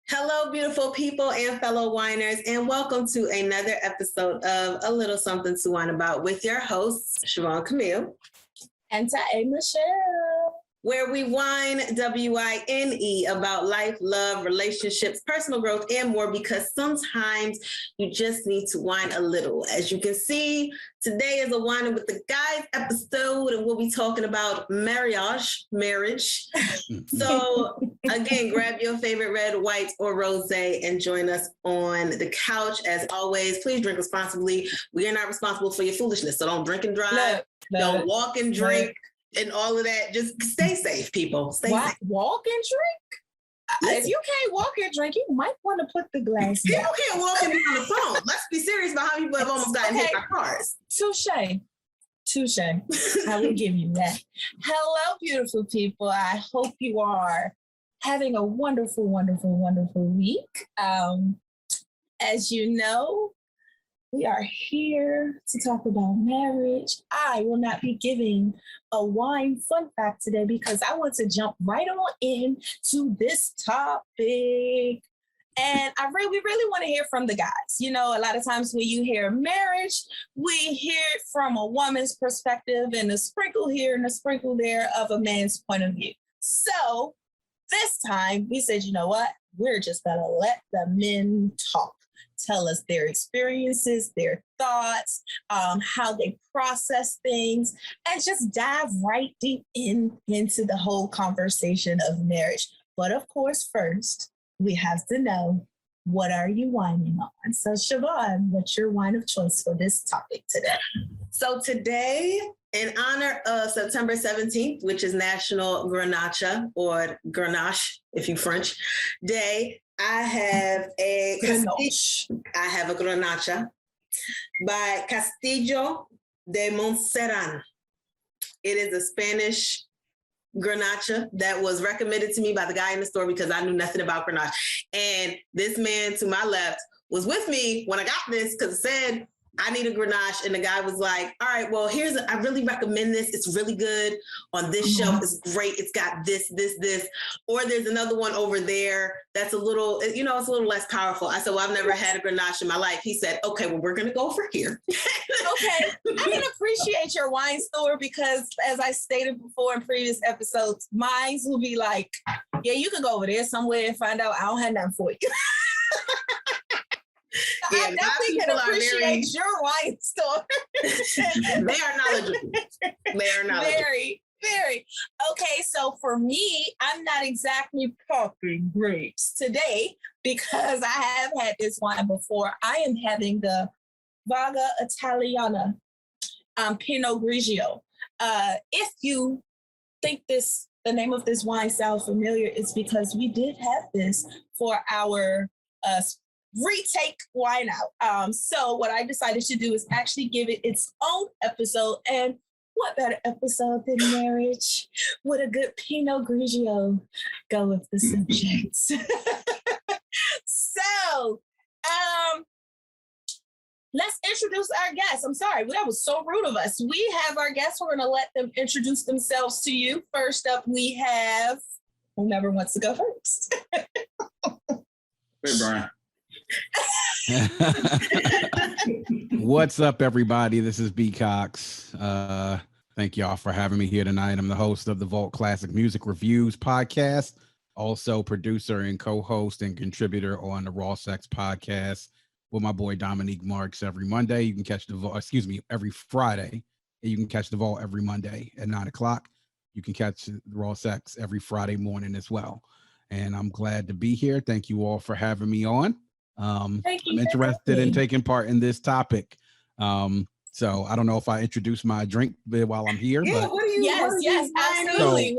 Hello, beautiful people and fellow winers, and welcome to another episode of A Little Something to Wine About with your hosts, Siobhan Camille. And Tae Michelle. Where we wine, W-I-N-E, about life, love, relationships, personal growth, and more, because sometimes you just need to wine a little. As you can see, today is a Wine with the Guys episode, and we'll be talking about marriage. So again, grab your favorite red, white, or rosé and join us on the couch. As always, please drink responsibly. We are not responsible for your foolishness, so don't drink and drive. Don't walk and drink. And all of that, just stay safe, people. Stay safe. Walk and drink? Listen. If you can't walk and drink, you might want to put the glass down. You can't walk and be on the phone. Let's be serious about how people have almost gotten hit by cars. Touche. I will give you that. Hello, beautiful people. I hope you are having a wonderful, wonderful, wonderful week. As you know, we are here to talk about marriage. I will not be giving a wine fun fact today because I want to jump right on into this topic. And we really want to hear from the guys. You know, a lot of times when you hear marriage, we hear it from a woman's perspective and a sprinkle here and a sprinkle there of a man's point of view. So this time we said, you know what? We're just going to let the men talk. Tell us their experiences, their thoughts, how they process things, and just dive right deep into the whole conversation of marriage. But of course, first, we have to know, what are you wining on? So Siobhan, what's your wine of choice for this topic today? So today, in honor of September 17th, which is National Grenache, or Grenache, if you French, Day, I have a Grenache by Castillo de Montserrat. It is a Spanish Grenache that was recommended to me by the guy in the store because I knew nothing about Grenache. And this man to my left was with me when I got this because it said, I need a Grenache. And the guy was like, all right, well, I really recommend this. It's really good on this shelf. It's great. It's got this. Or there's another one over there that's a little, it's a little less powerful. I said, well, I've never had a Grenache in my life. He said, okay, well, we're going to go for here. Okay. I can appreciate your wine store because, as I stated before in previous episodes, mine will be like, yeah, you can go over there somewhere and find out I don't have nothing for you. Yeah, I definitely can appreciate your wine store. They are knowledgeable. Very, very. Okay, so for me, I'm not exactly popping grapes today because I have had this wine before. I am having the Vaga Italiana Pinot Grigio. If you think the name of this wine sounds familiar, it's because we did have this for our retake wine out. So what I decided to do is actually give it its own episode. And what better episode than marriage? Would a good Pinot Grigio go with the subjects? So, let's introduce our guests. I'm sorry, that was so rude of us. We have our guests. We're going to let them introduce themselves to you. First up, we have whomever wants to go first. Hey, Brian. What's up, everybody? This is B. Cox. Thank y'all for having me here tonight. I'm the host of the Vault Classic Music Reviews podcast, also producer and co-host and contributor on the Raw Sex podcast with my boy Dominique Marks every Monday. You can catch the Vault, every Friday. And you can catch the Vault every Monday at 9:00. You can catch the Raw Sex every Friday morning as well. And I'm glad to be here. Thank you all for having me on. I'm interested in taking part in this topic. So I don't know if I introduce my drink while I'm here. Yeah, but yes, absolutely.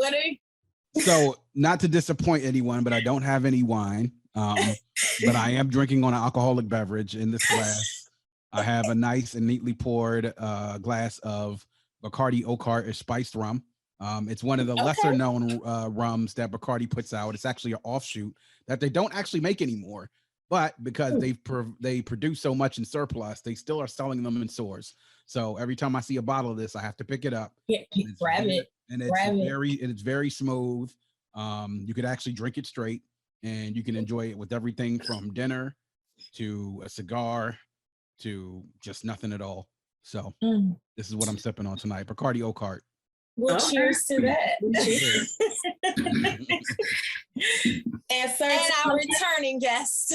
So not to disappoint anyone, but I don't have any wine. But I am drinking on an alcoholic beverage in this glass. I have a nice and neatly poured glass of Bacardi Oak spiced rum. It's one of the lesser known rums that Bacardi puts out. It's actually an offshoot that they don't actually make anymore. But because they produce so much in surplus, they still are selling them in stores. So every time I see a bottle of this, I have to pick it up. Yeah, grab it. and it's very smooth. You could actually drink it straight, and you can enjoy it with everything from dinner to a cigar to just nothing at all. So this is what I'm sipping on tonight. Bacardi Oak. Well, cheers to that. And our returning guest.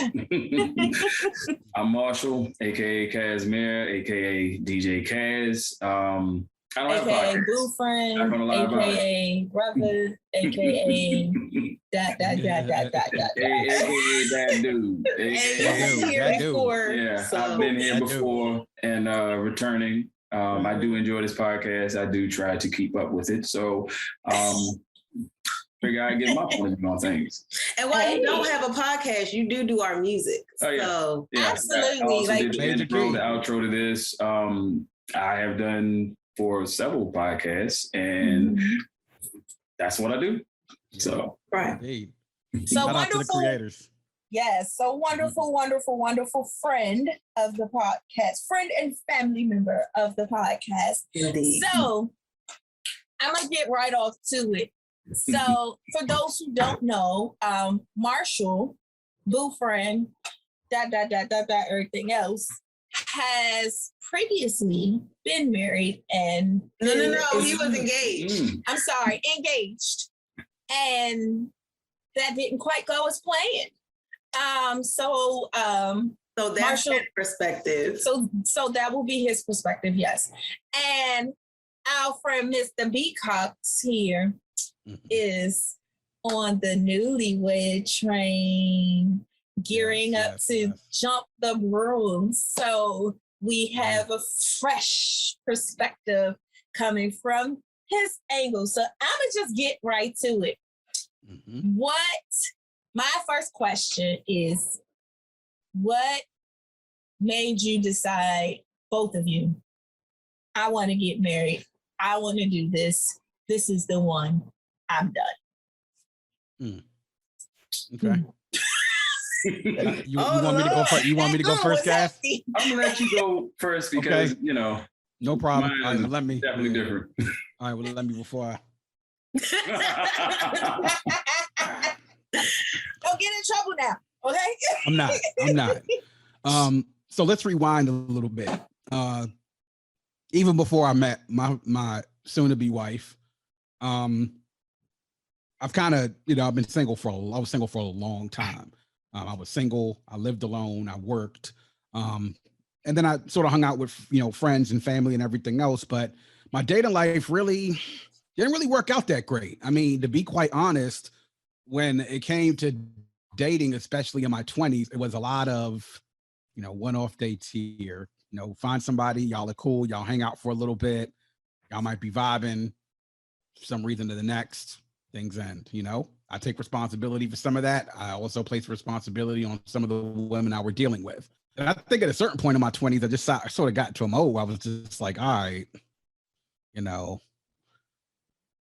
I'm Marshall, aka Casimir, aka DJ Kaz. I don't have AKA Boo Friend, AKA Brother, AKA that dude. Here before. Yeah, I've been here before and returning. I do enjoy this podcast. I do try to keep up with it. So figure I get my point of view on things. And while you don't have a podcast, you do our music. Oh, yeah. So yeah, absolutely. I also did the intro, the outro to this. I have done for several podcasts, and that's what I do. So right. So shout out to the creators. Yes, so wonderful friend of the podcast, friend and family member of the podcast. Indeed. So I'm gonna get right off to it. So for those who don't know, Marshall, Boo Friend, everything else, has previously been married and no, he was engaged. I'm sorry, engaged, and that didn't quite go as planned. So that's Marshall, his perspective. So that will be his perspective, yes. And our friend Mr. B. Cox here is on the newlywed train, gearing up to jump the broom. So we have a fresh perspective coming from his angle. So I'm gonna just get right to it. My first question is, what made you decide, both of you, I want to get married, I want to do this, this is the one, I'm done? Okay. You want me to go first? You want me to go first, Cass? I'm gonna let you go first because no problem. All right, let me definitely different. All right, well, let me before I don't get in trouble now, okay? I'm not. So let's rewind a little bit. Even before I met my soon-to-be wife, I've kind of, I've been single I was single for a long time. I was single, I lived alone, I worked. And then I sort of hung out with, friends and family and everything else. But my dating life really didn't really work out that great. I mean, to be quite honest, when it came to dating, especially in my 20s, it was a lot of, one-off dates here. Find somebody, y'all are cool, y'all hang out for a little bit, y'all might be vibing, for some reason to the next, things end, I take responsibility for some of that. I also place responsibility on some of the women I were dealing with. And I think at a certain point in my 20s, I sort of got to a mode where I was just like, all right,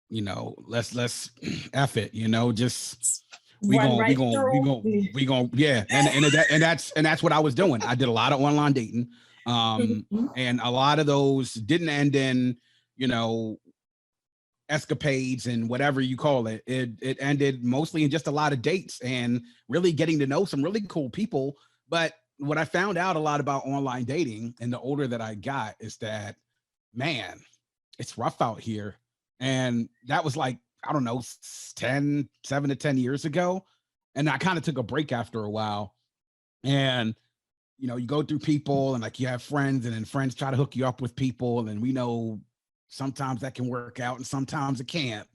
let's F it, just we gonna yeah. And that's what I was doing. I did a lot of online dating. And a lot of those didn't end in, escapades and whatever you call it. It ended mostly in just a lot of dates and really getting to know some really cool people. But what I found out a lot about online dating, and the older that I got, is that, man, it's rough out here. And that was like, I don't know, 7 to 10 years ago. And I kind of took a break after a while. And you go through people and like you have friends, and then friends try to hook you up with people. And we know sometimes that can work out and sometimes it can't.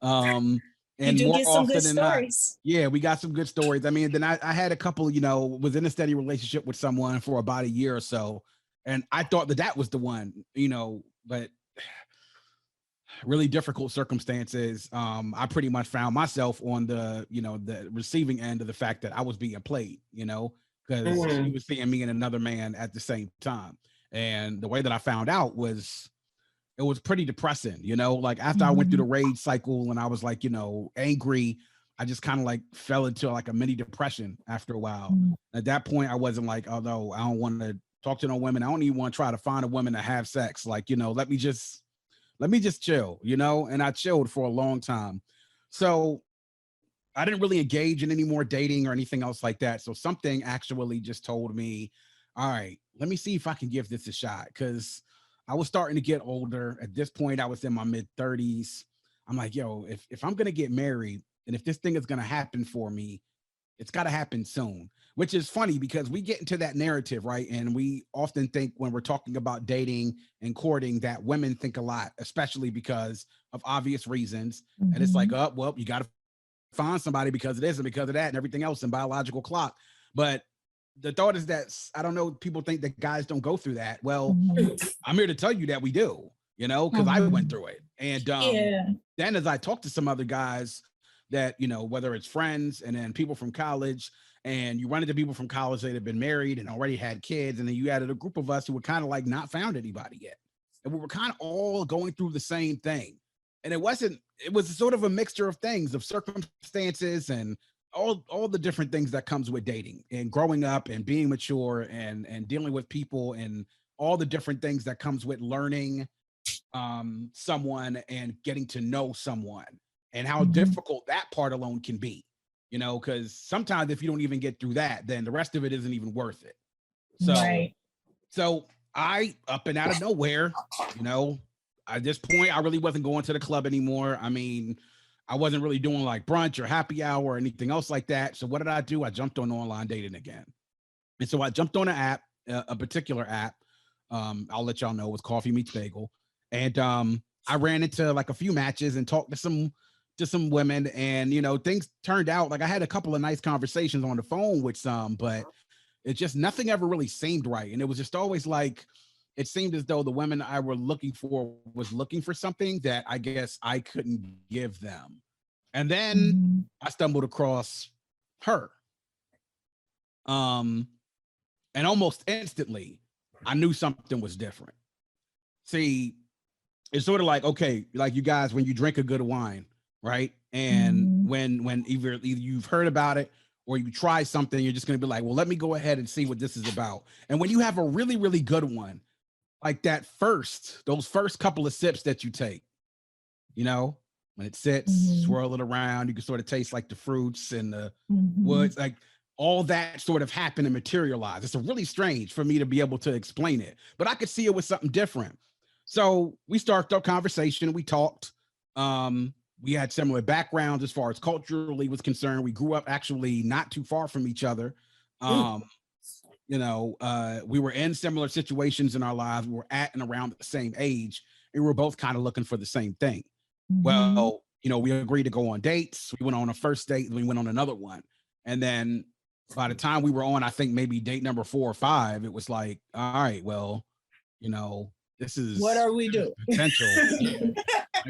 And more get some often good than stories. Not, we got some good stories. I mean, then I had a couple, was in a steady relationship with someone for about a year or so. And I thought that was the one, but really difficult circumstances. I pretty much found myself on the, the receiving end of the fact that I was being played, because she was seeing me and another man at the same time. And the way that I found out was, it was pretty depressing, like after I went through the rage cycle and I was like, angry, I just kind of like fell into like a mini depression after a while. At that point, I wasn't like, although I don't want to talk to no women, I don't even want to try to find a woman to have sex. Like, let me just let me just chill, and I chilled for a long time. So I didn't really engage in any more dating or anything else like that. So something actually just told me, all right, let me see if I can give this a shot. Cause I was starting to get older. At this point, I was in my mid 30s. I'm like, yo, if I'm going to get married and if this thing is going to happen for me, it's got to happen soon, which is funny because we get into that narrative, right? And we often think when we're talking about dating and courting that women think a lot, especially because of obvious reasons. Mm-hmm. And it's like, oh, well, you got to find somebody because of this and because of that and everything else and biological clock. But the thought is that, I don't know, people think that guys don't go through that. Well, I'm here to tell you that we do, because I went through it. And then as I talk to some other guys that, whether it's friends and then people from college, and you run into people from college that have been married and already had kids, and then you added a group of us who were kind of like not found anybody yet. And we were kind of all going through the same thing. And it was sort of a mixture of things, of circumstances and all the different things that comes with dating and growing up and being mature and dealing with people and all the different things that comes with learning someone and getting to know someone and how difficult that part alone can be, because sometimes if you don't even get through that, then the rest of it isn't even worth it. So I, up and out of nowhere, at this point, I really wasn't going to the club anymore. I mean, I wasn't really doing like brunch or happy hour or anything else like that. So what did I do? I jumped on online dating again. And so I jumped on an app, a particular app. I'll let y'all know it was Coffee Meets Bagel. And I ran into like a few matches and talked to some women, and things turned out like I had a couple of nice conversations on the phone with some, but it just nothing ever really seemed right. And it was just always like it seemed as though the women I were looking for was looking for something that I guess I couldn't give them. And then I stumbled across her. And almost instantly I knew something was different. See, it's sort of like, okay, like you guys, when you drink a good wine, right? And when either you've heard about it or you try something, you're just going to be like, well, let me go ahead and see what this is about. And when you have a really, really good one, like those first couple of sips that you take, when it sits, swirl it around, you can sort of taste like the fruits and the woods, like all that sort of happened and materialized. It's really strange for me to be able to explain it, but I could see it was something different. So we started our conversation. We talked. We had similar backgrounds as far as culturally was concerned. We grew up actually not too far from each other. We were in similar situations in our lives. We were at and around the same age, and we were both kind of looking for the same thing. Well, we agreed to go on dates. We went on a first date, and we went on another one. And then by the time we were on, I think maybe date number 4 or 5, it was like, all right, well, this is what are we doing? Potential.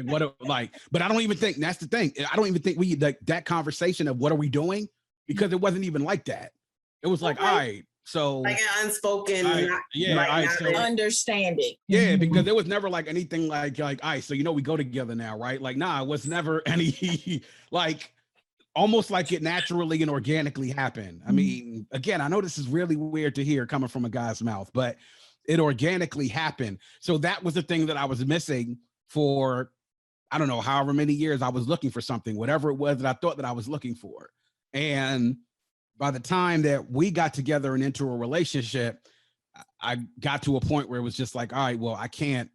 But I don't even think that's the thing. I don't even think we like that conversation of what are we doing, because it wasn't even like that. It was like, all right, so like an unspoken, understanding. Yeah, because there was never like anything like, all right, so we go together now, right? Like, nah, it was never any like almost like it naturally and organically happened. I mean, again, I know this is really weird to hear coming from a guy's mouth, but it organically happened. So that was the thing that I was missing for, I don't know, however many years I was looking for something, whatever it was that I thought that I was looking for. And by the time that we got together and into a relationship, I got to a point where it was just like, all right, well, I can't,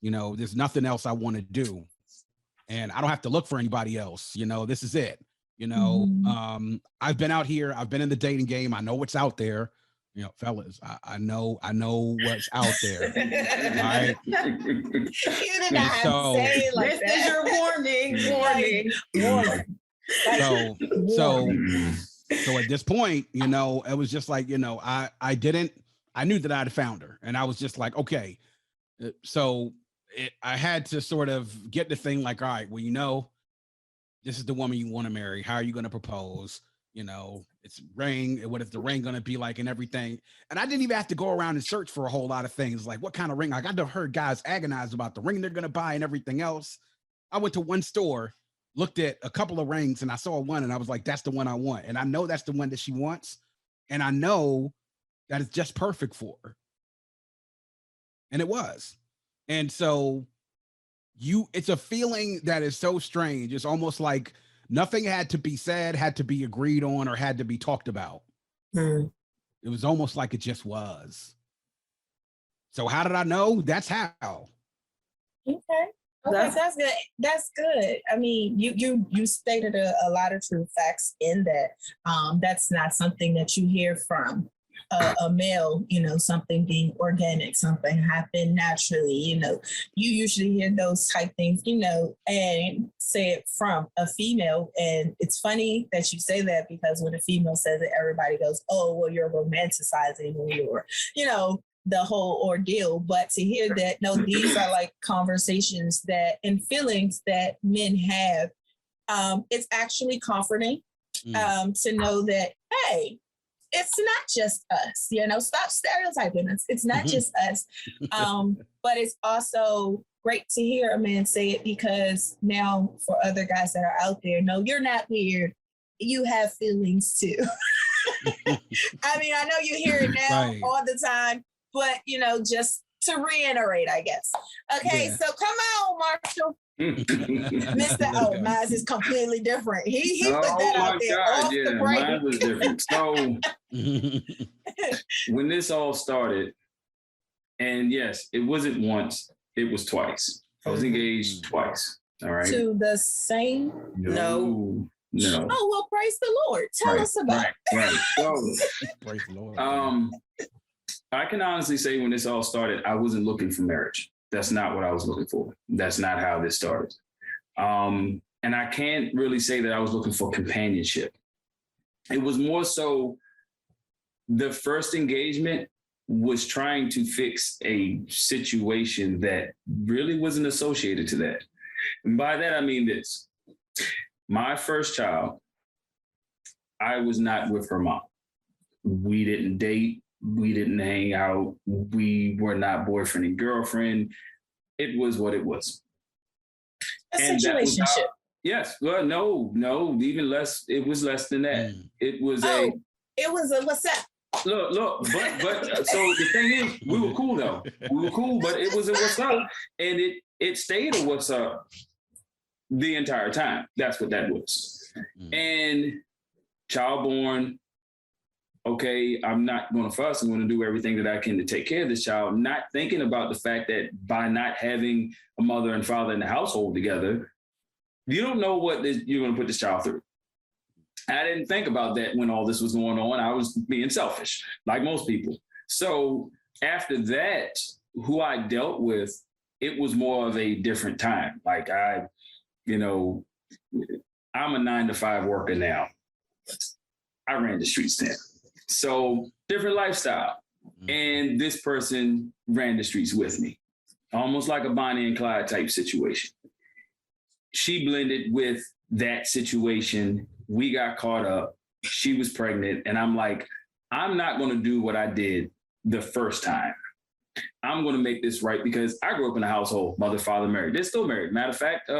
there's nothing else I want to do. And I don't have to look for anybody else. This is it. I've been out here. I've been in the dating game. I know what's out there. Fellas, I know what's out there. Right? You did not say it like this that. is your warning. So at this point, it was just like, I knew that I'd found her, and I was just like, okay. So I had to sort of get the thing like, all right, well, this is the woman you want to marry. How are you going to propose? It's ring. What is the ring going to be like and everything? And I didn't even have to go around and search for a whole lot of things. Like what kind of ring? I got to heard guys agonize about the ring they're going to buy and everything else. I went to one store, looked at a couple of rings, and I saw one, and I was like, that's the one I want. And I know that's the one that she wants. And I know that it's just perfect for her. And it was. And so it's a feeling that is so strange. It's almost like nothing had to be said, had to be agreed on, or had to be talked about. It was almost like it just was. So how did I know? That's how. Okay, that's good. That's good. I mean, you stated a lot of true facts in that. That's not something that you hear from a male, something being organic, something happened naturally, you usually hear those type things, and say it from a female. And it's funny that you say that, because when a female says it, everybody goes, oh, well, you're romanticizing, or you're, the whole ordeal. But to hear that, no, these are like conversations and feelings that men have. It's actually comforting to know that, hey, it's not just us, stop stereotyping us. It's not just us. But it's also great to hear a man say it, because now for other guys that are out there, no, you're not weird. You have feelings too. I mean, I know you hear it now all the time, but, just to reiterate, I guess. Okay, so come on, Marshall. Mr. Oh, mine is completely different. He put that out there off the break. Mine was different. So when this all started, and yes, it wasn't once, it was twice. I was engaged twice. All right. To the same? No. Oh, well, praise the Lord. Tell us about it. Right. So, praise the Lord. I can honestly say when this all started, I wasn't looking for marriage. That's not what I was looking for. That's not how this started. And I can't really say that I was looking for companionship. It was more so the first engagement was trying to fix a situation that really wasn't associated to that. And by that, I mean this. My first child, I was not with her mom. We didn't date. We didn't hang out. We were not boyfriend and girlfriend. It was what it was. A situationship. Yes. Well, no, even less. It was less than that. It was it was a what's up? Look, but so the thing is, we were cool though. We were cool, but it was a what's up. And it stayed a what's up the entire time. That's what that was. And child born. Okay, I'm not going to fuss. I'm going to do everything that I can to take care of this child, not thinking about the fact that by not having a mother and father in the household together, you don't know what you're going to put this child through. I didn't think about that when all this was going on. I was being selfish, like most people. So after that, who I dealt with, it was more of a different time. Like I'm a 9-to-5 worker now. I ran the streets then. So different lifestyle. And this person ran the streets with me, almost like a Bonnie and Clyde type situation. She blended with that situation. We got caught up. She was pregnant. And I'm like, I'm not going to do what I did the first time. I'm going to make this right, because I grew up in a household, mother, father married. They're still married. Matter of fact,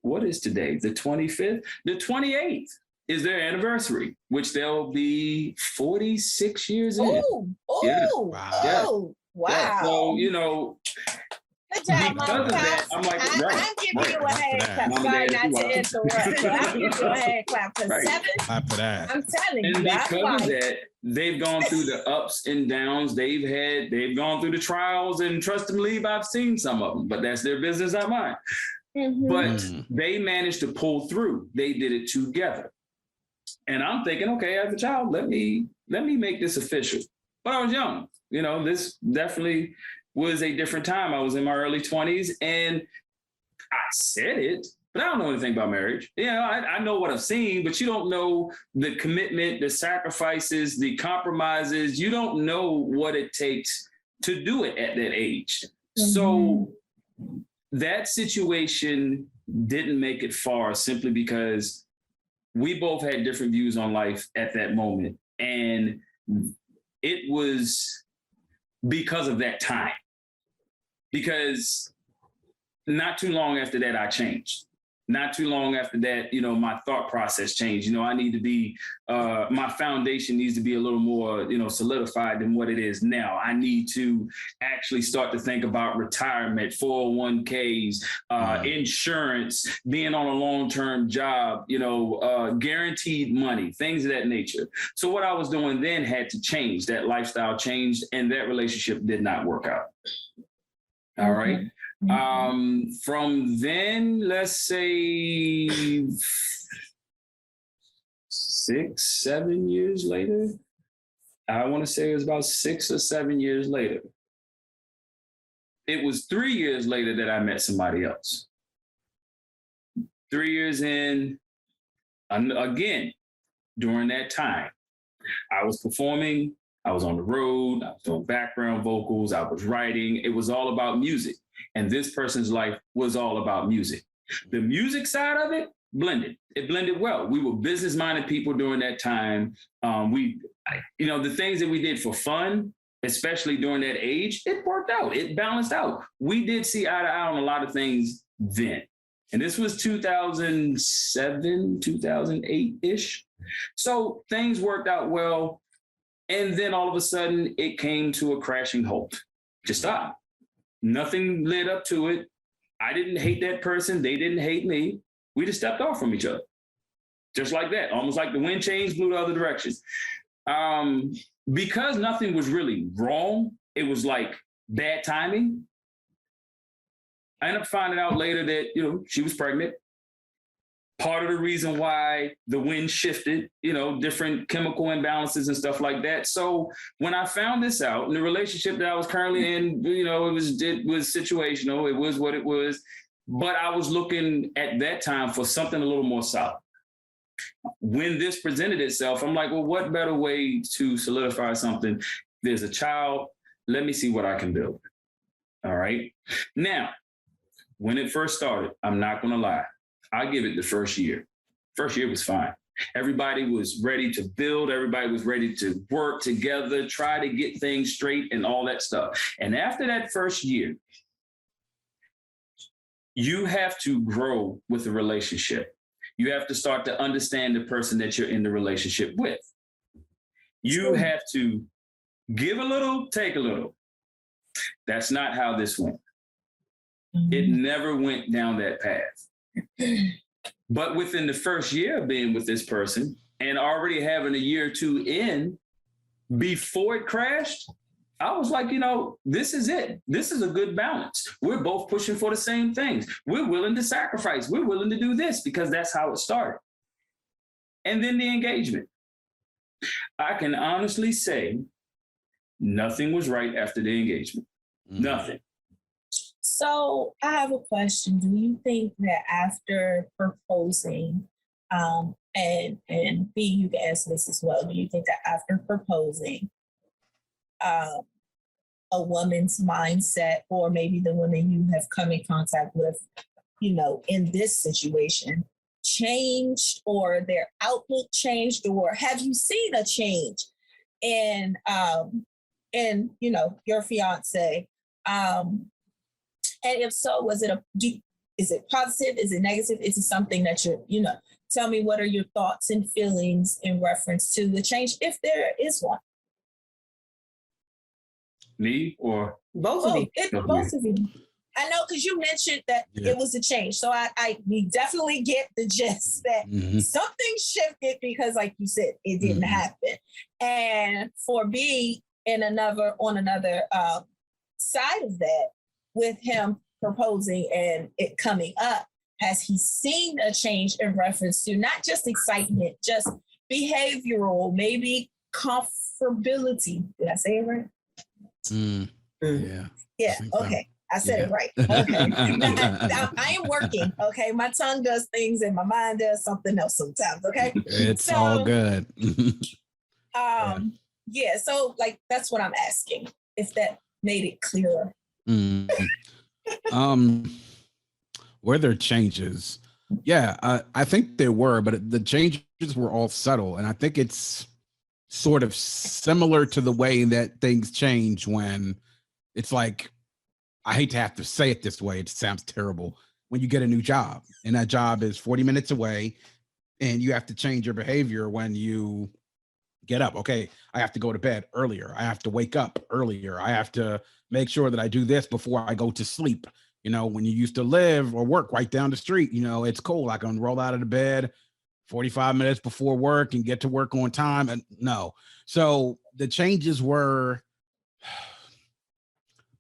what is today? The 25th? The 28th. Is their anniversary, which they'll be 46 years in. Oh, wow. Yeah. So, Good job, Mama Cox. I'm like, I'm giving you a hand clap. Sorry not to interrupt, but I'm giving you a hand clap for 7. Clap for that. I'm telling you. And because of that, they've gone through the ups and downs. They've gone through the trials, and trust and believe, I've seen some of them, but that's their business, not mine. But they managed to pull through. They did it together. And I'm thinking, okay, as a child, let me make this official. But I was young. This definitely was a different time. I was in my early 20s, and I said it, but I don't know anything about marriage. I know what I've seen, but you don't know the commitment, the sacrifices, the compromises. You don't know what it takes to do it at that age. So that situation didn't make it far, simply because we both had different views on life at that moment. And it was because of that time. Because not too long after that, I changed. not too long after that, you know, my thought process changed. You know, I need to be, my foundation needs to be a little more, you know, solidified than what it is now. I need to actually start to think about retirement, 401ks, insurance, being on a long-term job, you know, guaranteed money, things of that nature. So what I was doing then had to change. That lifestyle changed, and that relationship did not work out. All right. From then, let's say 6, 7 years later, I want to say it was about 6 or 7 years later. It was 3 years later that I met somebody else. 3 years in, again, during that time, I was performing, I was on the road, I was doing background vocals, I was writing. It was all about music. And this person's life was all about music. The music side of it blended. It blended well. We were business-minded people during that time. You know, the things that we did for fun, especially during that age, it worked out. It balanced out. We did see eye to eye on a lot of things then. And this was 2007, 2008-ish. So things worked out well. And then all of a sudden, it came to a crashing halt. Just stopped. Nothing led up to it. I didn't hate that person. They didn't hate me. We just stepped off from each other. Just like that. Almost like the wind changed, blew the other direction. Because nothing was really wrong, it was like bad timing. I ended up finding out later that, you know, she was pregnant. Part of the reason why the wind shifted, you know, different chemical imbalances and stuff like that. So when I found this out, in the relationship that I was currently in, you know, it was situational. It was what it was. But I was looking at that time for something a little more solid. When this presented itself, I'm like, well, what better way to solidify something? There's a child. Let me see what I can build. All right. Now, when it first started, I'm not going to lie. I give it the first year. First year was fine. Everybody was ready to build. Everybody was ready to work together, try to get things straight and all that stuff. And after that first year, you have to grow with the relationship. You have to start to understand the person that you're in the relationship with. You have to give a little, take a little. That's not how this went. It never went down that path. But within the first year of being with this person and already having a year or two in, before it crashed, I was like, you know, this is it. This is a good balance. We're both pushing for the same things. We're willing to sacrifice. We're willing to do this because that's how it started. And then the engagement. I can honestly say nothing was right after the engagement. Nothing. So I have a question. Do you think that after proposing, and B, you can answer this as well. Do you think that after proposing, a woman's mindset, or maybe the women you have come in contact with, you know, in this situation, changed, or their outlook changed, or have you seen a change in you know, your fiance? And if so, is it positive? Is it negative? Is it something that you're, you know, tell me, what are your thoughts and feelings in reference to the change, if there is one? Me or? Both of you. Both of you. I know, because you mentioned that it was a change. So we definitely get the gist that something shifted because, like you said, it didn't happen. And for B, on another side of that, with him proposing and it coming up, has he seen a change in reference to not just excitement, just behavioral, maybe comfortability? Did I say it right? Yeah. Okay. I said it right. Okay. I am working. Okay. My tongue does things and my mind does something else sometimes. Okay. It's all good. Yeah. So like, that's what I'm asking, if that made it clearer. Were there changes? Yeah, I think there were, but the changes were all subtle. And I think it's sort of similar to the way that things change when it's like, I hate to have to say it this way, it sounds terrible. when you get a new job, and that job is 40 minutes away, and you have to change your behavior when you get up. Okay, I have to go to bed earlier. I have to wake up earlier. I have to make sure that I do this before I go to sleep. You know, when you used to live or work right down the street, you know, it's cool. I can roll out of the bed 45 minutes before work and get to work on time. And no. So the changes were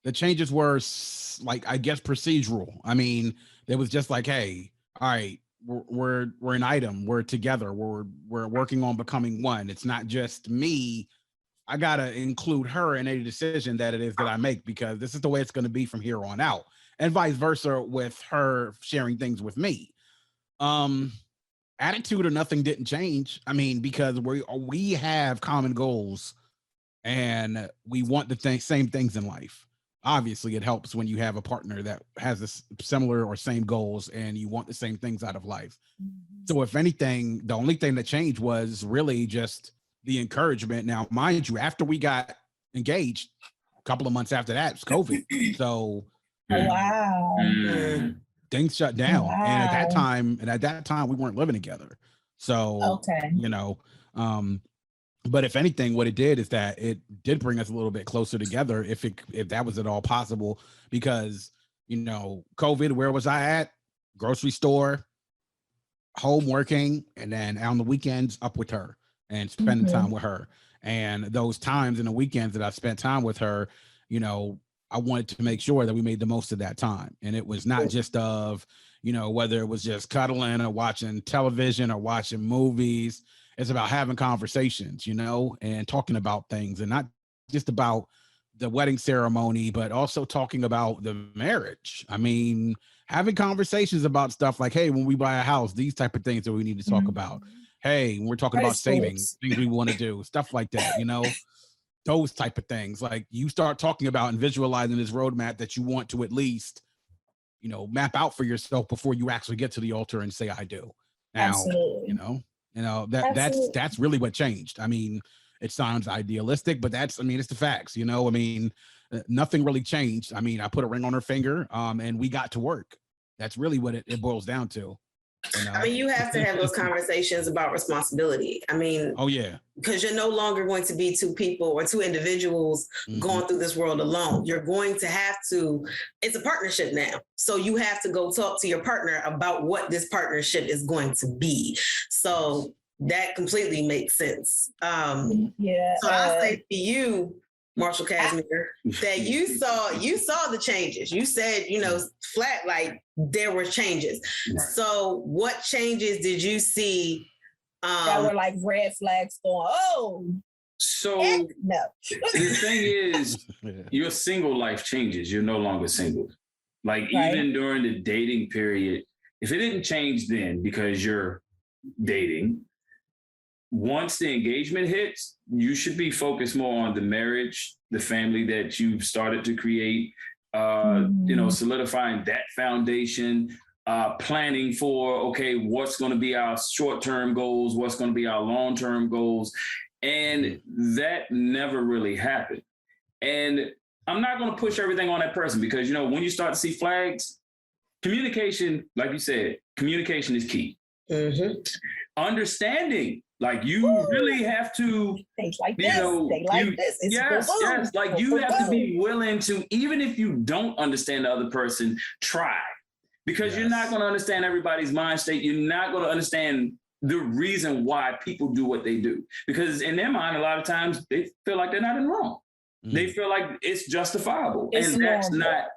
like, I guess, procedural. I mean, it was just like, hey, all right, we're an item. We're together. We're working on becoming one. It's not just me. I gotta include her in any decision that it is that I make, because this is the way it's going to be from here on out, and vice versa with her sharing things with me. Attitude or nothing didn't change. I mean, because we have common goals and we want the same things in life. Obviously, it helps when you have a partner that has this similar or same goals and you want the same things out of life. So if anything, the only thing that changed was really just the encouragement. Now, mind you, after we got engaged, a couple of months after that, it's COVID. So wow. Things shut down. Wow. And at that time, we weren't living together. So, you know, but if anything, what it did is that it did bring us a little bit closer together, if that was at all possible, because, you know, COVID, where was I at? Grocery store, home working, and then on the weekends up with her and spending time with her. And those times in the weekends that I spent time with her, you know, I wanted to make sure that we made the most of that time. And it was not just of, you know, whether it was just cuddling or watching television or watching movies. It's about having conversations, you know, and talking about things, and not just about the wedding ceremony, but also talking about the marriage. I mean, having conversations about stuff like, hey, when we buy a house, these type of things that we need to talk about. Hey, when we're talking about saving, things we want to do, stuff like that, you know, those type of things. Like, you start talking about and visualizing this roadmap that you want to at least, you know, map out for yourself before you actually get to the altar and say, I do. Now, absolutely. You know, that's really what changed. I mean, it sounds idealistic, but it's the facts, you know. I mean, nothing really changed. I mean, I put a ring on her finger, and we got to work. That's really what it boils down to. You know? I mean, you have to have those conversations about responsibility. I mean, oh yeah, because you're no longer going to be two people or two individuals going through this world alone. You're going to have to, it's a partnership now. So you have to go talk to your partner about what this partnership is going to be. So that completely makes sense. Yeah. So I'll say to you, Marshall Casimir, that you saw the changes. You said, you know, flat, like there were changes. Right. So what changes did you see? That were like red flags going, oh. So no. The thing is, your single life changes. You're no longer single. Like, right. Even during the dating period, if it didn't change then because you're dating, once the engagement hits, you should be focused more on the marriage, the family that you've started to create, you know, solidifying that foundation, planning for, okay, what's going to be our short-term goals, what's going to be our long-term goals. And that never really happened. And I'm not going to push everything on that person, because, you know, when you start to see flags, communication, like you said, communication is key. Understanding. Like, you really have to, things like this, this. It's yes. Like, you have to be willing to, even if you don't understand the other person, try. Because you're not going to understand everybody's mind state. You're not going to understand the reason why people do what they do. Because in their mind, a lot of times, they feel like they're not in the wrong. They feel like it's justifiable. And that's not,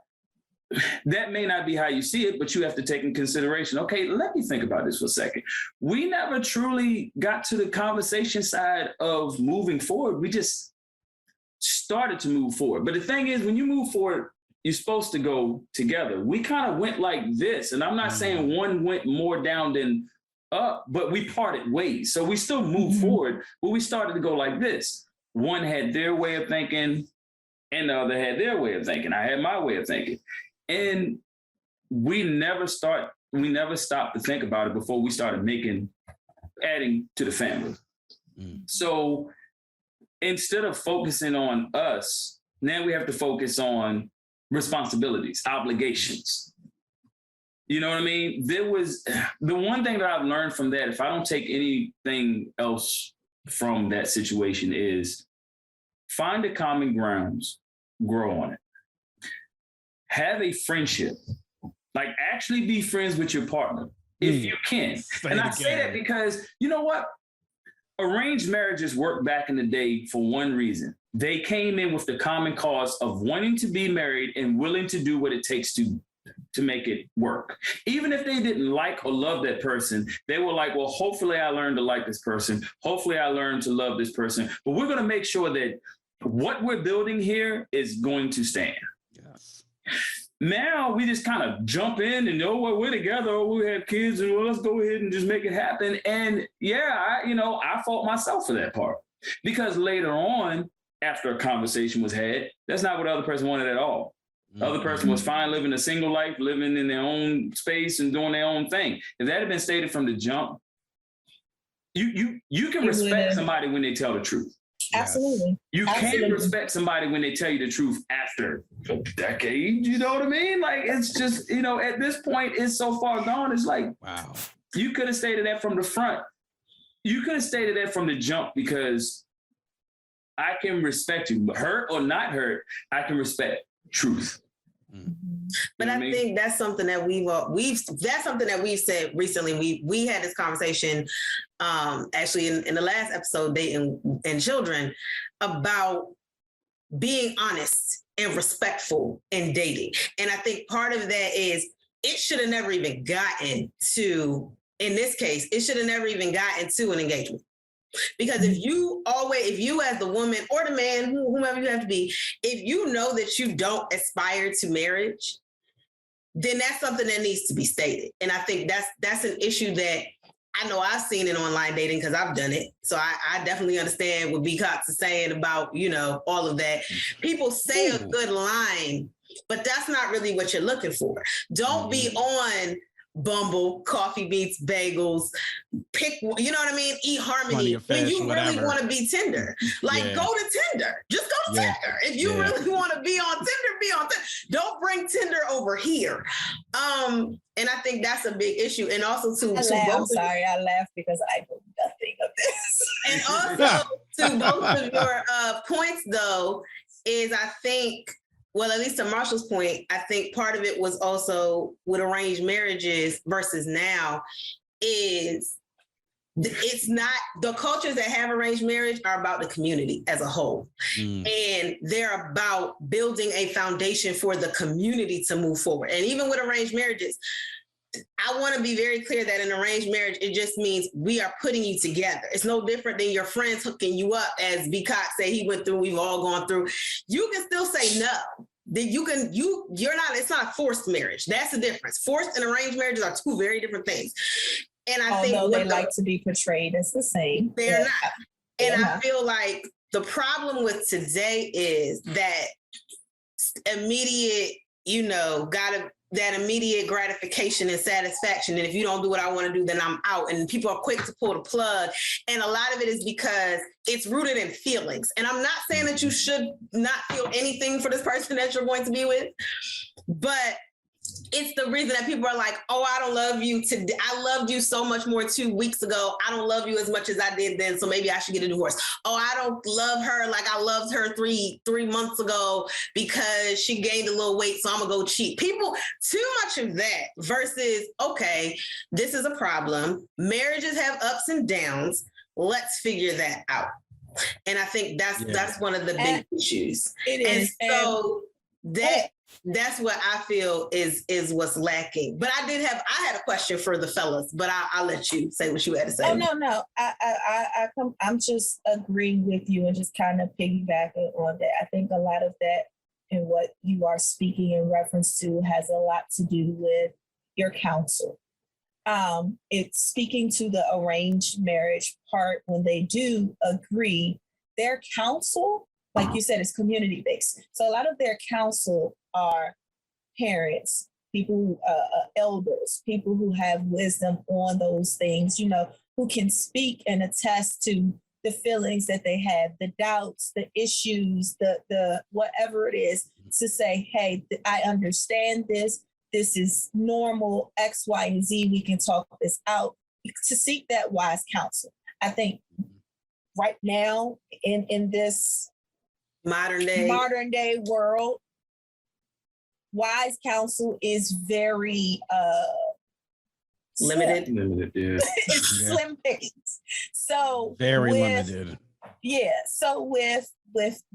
that may not be how you see it, but you have to take in consideration, okay, let me think about this for a second. We never truly got to the conversation side of moving forward. We just started to move forward. But the thing is, when you move forward, you're supposed to go together. We kind of went like this, and I'm not saying one went more down than up, but we parted ways. So we still moved forward, but we started to go like this. One had their way of thinking, and the other had their way of thinking. I had my way of thinking. And we never stopped to think about it before we started adding to the family. So instead of focusing on us, now we have to focus on responsibilities, obligations. You know what I mean? There was the one thing that I've learned from that, if I don't take anything else from that situation, is find the common grounds, grow on it. Have a friendship. Like, actually be friends with your partner if you can. And I say that because, you know what? Arranged marriages worked back in the day for one reason. They came in with the common cause of wanting to be married and willing to do what it takes to make it work. Even if they didn't like or love that person, they were like, well, hopefully I learned to like this person. Hopefully I learned to love this person. But we're going to make sure that what we're building here is going to stand. Yes. Now we just kind of jump in and we're together, or we have kids, and let's go ahead and just make it happen. And I fault myself for that part, because later on, after a conversation was had, that's not what the other person wanted at all. The other person was fine living a single life, living in their own space and doing their own thing. If that had been stated from the jump, you can respect somebody when they tell the truth. Absolutely. You can't respect somebody when they tell you the truth after a decade. You know what I mean? Like, it's just, at this point, it's so far gone. It's like, wow, you could have stated that from the front. You could have stated that from the jump, because I can respect you, hurt or not hurt. I can respect truth. But I think that's something that we've said recently. We had this conversation actually in the last episode, Dating and Children, about being honest and respectful in dating. And I think part of that is it should have never even gotten to, in this case, it should have never even gotten to an engagement. Because if you as the woman or the man, whomever you have to be, if you know that you don't aspire to marriage, then that's something that needs to be stated. And I think that's an issue that I know I've seen in online dating, because I've done it. So I definitely understand what B. Cox is saying about, all of that. People say a good line, but that's not really what you're looking for. Don't be on Bumble, Coffee Beats, Bagels, pick, you know what I mean? Eat Harmony. When you really want to be Tinder, go to Tinder. Just go to Tinder. If you really want to be on Tinder, be on Tinder. Don't bring Tinder over here. And I think that's a big issue. And also I laugh because I know nothing of this. And also to both of your points, though, is I think, well, at least to Marshall's point, I think part of it was also with arranged marriages versus now is it's not, the cultures that have arranged marriage are about the community as a whole. And they're about building a foundation for the community to move forward. And even with arranged marriages, I want to be very clear that in arranged marriage, it just means we are putting you together. It's no different than your friends hooking you up, as B. Cox said he went through, we've all gone through. You can still say no. That you're not, it's not forced marriage. That's the difference. Forced and arranged marriages are two very different things. And I think they like to be portrayed as the same. They're not. And I feel like the problem with today is that immediate, that immediate gratification and satisfaction. And if you don't do what I want to do, then I'm out. And people are quick to pull the plug. And a lot of it is because it's rooted in feelings. And I'm not saying that you should not feel anything for this person that you're going to be with, but it's the reason that people are like, oh, I don't love you today. I loved you so much more 2 weeks ago. I don't love you as much as I did then. So maybe I should get a divorce. Oh, I don't love her like I loved her three months ago because she gained a little weight. So I'm gonna go cheat. People, too much of that versus, okay, this is a problem. Marriages have ups and downs. Let's figure that out. And I think that's one of the big issues. It is. And so that's what I feel is what's lacking. But I had a question for the fellas, but I'll let you say what you had to say. Oh, no. I'm just agreeing with you and just kind of piggybacking on that. I think a lot of that and what you are speaking in reference to has a lot to do with your counsel. It's speaking to the arranged marriage part when they do agree, their counsel, like you said, is community-based. So a lot of their counsel are parents, people, elders, people who have wisdom on those things, who can speak and attest to the feelings that they have, the doubts, the issues, the whatever it is, to say, hey, I understand this. this is normal, X, Y, and Z, we can talk this out, to seek that wise counsel. I think right now in this modern day world, wise counsel is very limited. Yeah. It's slim pickings. So very limited. Yeah. So with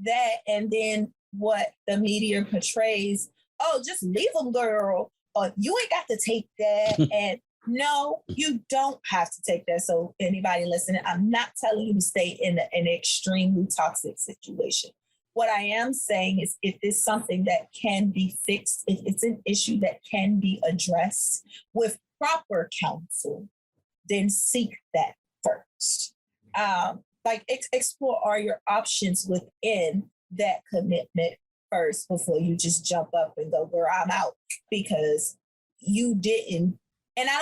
that, and then what the media portrays, oh, just leave them, girl. You ain't got to take that. And no, you don't have to take that. So anybody listening, I'm not telling you to stay in an extremely toxic situation. What I am saying is, if it's something that can be fixed, if it's an issue that can be addressed with proper counsel, then seek that first. Explore all your options within that commitment first before you just jump up and go, girl, I'm out, because you didn't. And I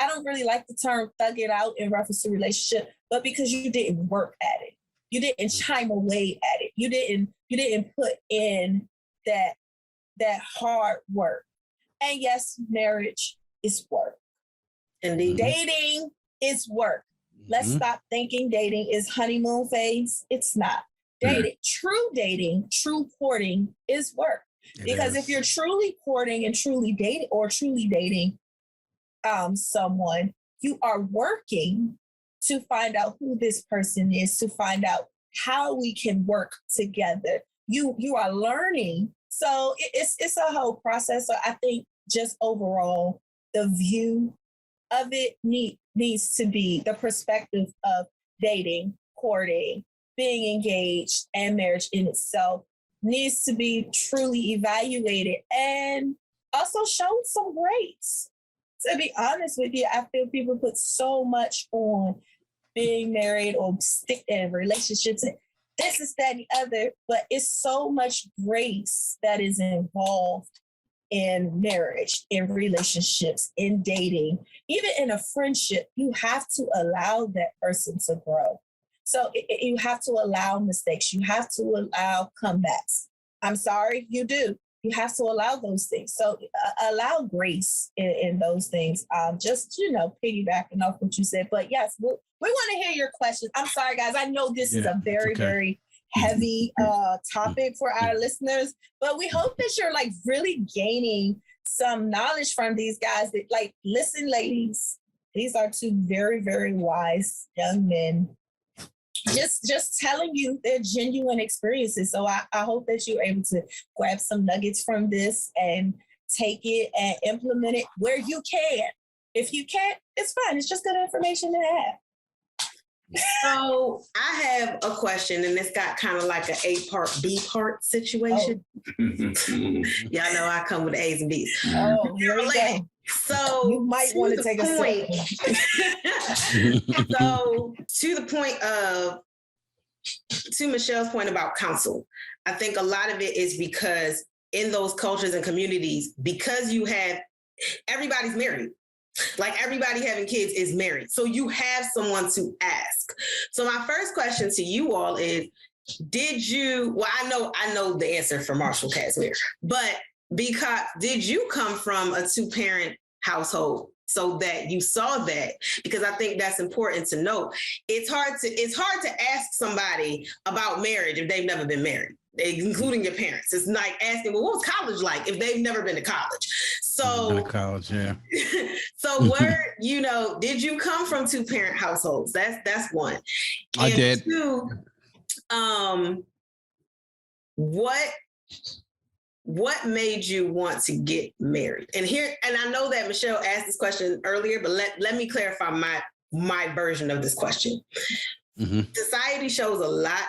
don't really like the term thug it out in reference to relationship, but because you didn't work at it. You didn't chime away at it. You didn't put in that hard work. And yes, marriage is work. Indeed. Dating is work. Let's stop thinking dating is honeymoon phase. It's not. Dating, true courting is work. Because if you're truly courting and truly dating someone, you are working to find out who this person is, to find out how we can work together. You are learning. So it's a whole process. So I think just overall, the view of it needs to be the perspective of dating, courting, being engaged, and marriage in itself needs to be truly evaluated and also shown some grace. To be honest with you, I feel people put so much on being married or stick in relationships and this is that and the other, but it's so much grace that is involved in marriage, in relationships, in dating, even in a friendship. You have to allow that person to grow. So you have to allow mistakes. You have to allow comebacks. I'm sorry, you do. You have to allow those things. So allow grace in those things. Just, piggybacking off what you said. But yes, we want to hear your questions. I'm sorry, guys. I know this is a very, very heavy topic for our listeners, but we hope that you're really gaining some knowledge from these guys. That listen, ladies, these are two very, very wise young men. Just telling you their genuine experiences. So I hope that you're able to grab some nuggets from this and take it and implement it where you can. If you can't, it's fine. It's just good information to have. So I have a question, and it's got kind of like an A part, B part situation. Y'all know I come with A's and B's. Oh, here we go. So you might want to take a point. So to the point to Michelle's point about counsel, I think a lot of it is because in those cultures and communities, because everybody's married. Everybody having kids is married. So you have someone to ask. So my first question to you all is, I know the answer for Marshall Casimir, but because did you come from a 2-parent household so that you saw that? Because I think that's important to know. It's hard to ask somebody about marriage if they've never been married, including your parents. It's like asking, well, what was college like if they've never been to college? So college, yeah. So did you come from 2-parent households? That's one. I did. Two, what made you want to get married? And I know that Michelle asked this question earlier, but let me clarify my version of this question. Mm-hmm. Society shows a lot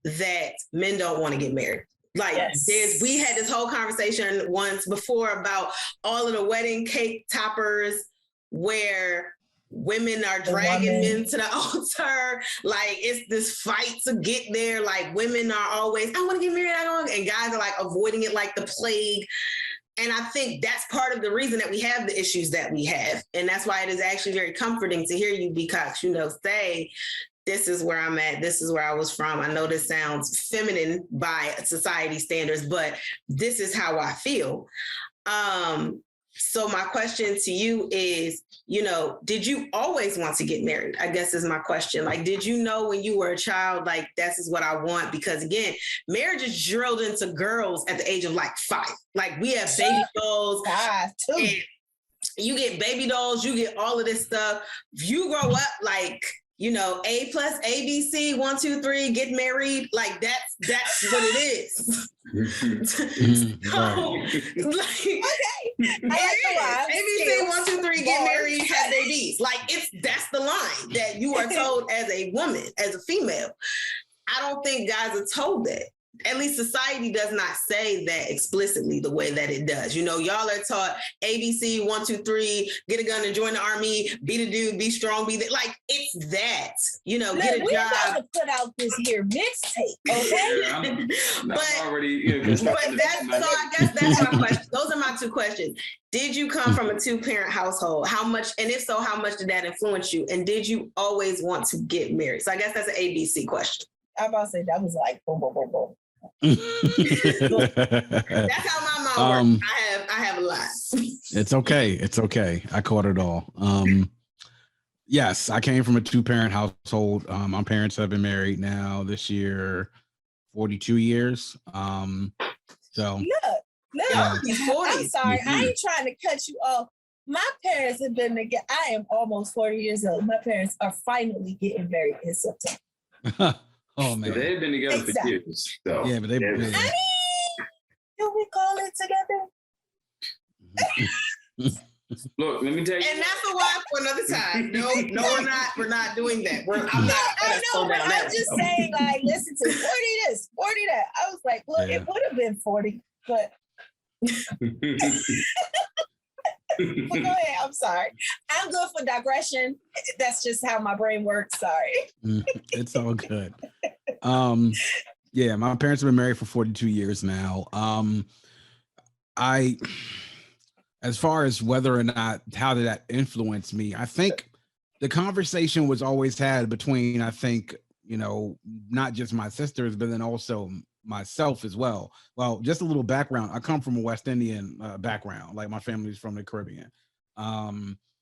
that men don't want to get married. We had this whole conversation once before about all of the wedding cake toppers where women are dragging men to the altar. It's this fight to get there. Women are always, I want to get married. And guys are avoiding it like the plague. And I think that's part of the reason that we have the issues that we have. And that's why it is actually very comforting to hear you, because, say, this is where I'm at. This is where I was from. I know this sounds feminine by society standards, but this is how I feel. So my question to you is, did you always want to get married? I guess is my question. Like, did you know when you were a child, like, this is what I want? Because again, marriage is drilled into girls at the age of like 5. Like, we have baby dolls. And you get baby dolls, you get all of this stuff. You grow up like, A plus ABC, 1, 2, 3, get married. Like that's what it is. So, like, ABC, 1, 2, 3, get married, have babies. Like that's the line that you are told as a woman, as a female. I don't think guys are told that. At least society does not say that explicitly the way that it does. Y'all are taught ABC, 1, 2, 3, get a gun and join the army, be the dude, be strong, like it's that, get a job. We're about to put out this here mixtape, okay? But I guess that's my question. Those are my 2 questions. Did you come from a 2-parent household? How much, and if so, how much did that influence you? And did you always want to get married? So I guess that's an ABC question. I'm about to say that was like boom, boom, boom, boom. That's how my mom works. I have a lot. It's okay. I caught it all. Yes, I came from a 2-parent household. My parents have been married now this year 42 years. So he's 40. I'm sorry, I ain't trying to cut you off. My parents have been together. I am almost 40 years old. My parents are finally getting married in September. Oh man, they've been together for years. So. Yeah, but they've been. Do we call it together? Look, let me tell you. And that's a why for another time. No, we're not doing that. I'm just saying, like, listen to 40 this, 40 that. I was like, look, it would have been 40, but. But go ahead. I'm sorry. I'm good for digression. That's just how my brain works. Sorry. It's all good. Yeah, my parents have been married for 42 years now. As far as whether or not, how did that influence me? I think the conversation was always had between, I think, not just my sisters, but then also myself as well. Well, just a little background. I come from a West Indian background. Like my family's from the Caribbean.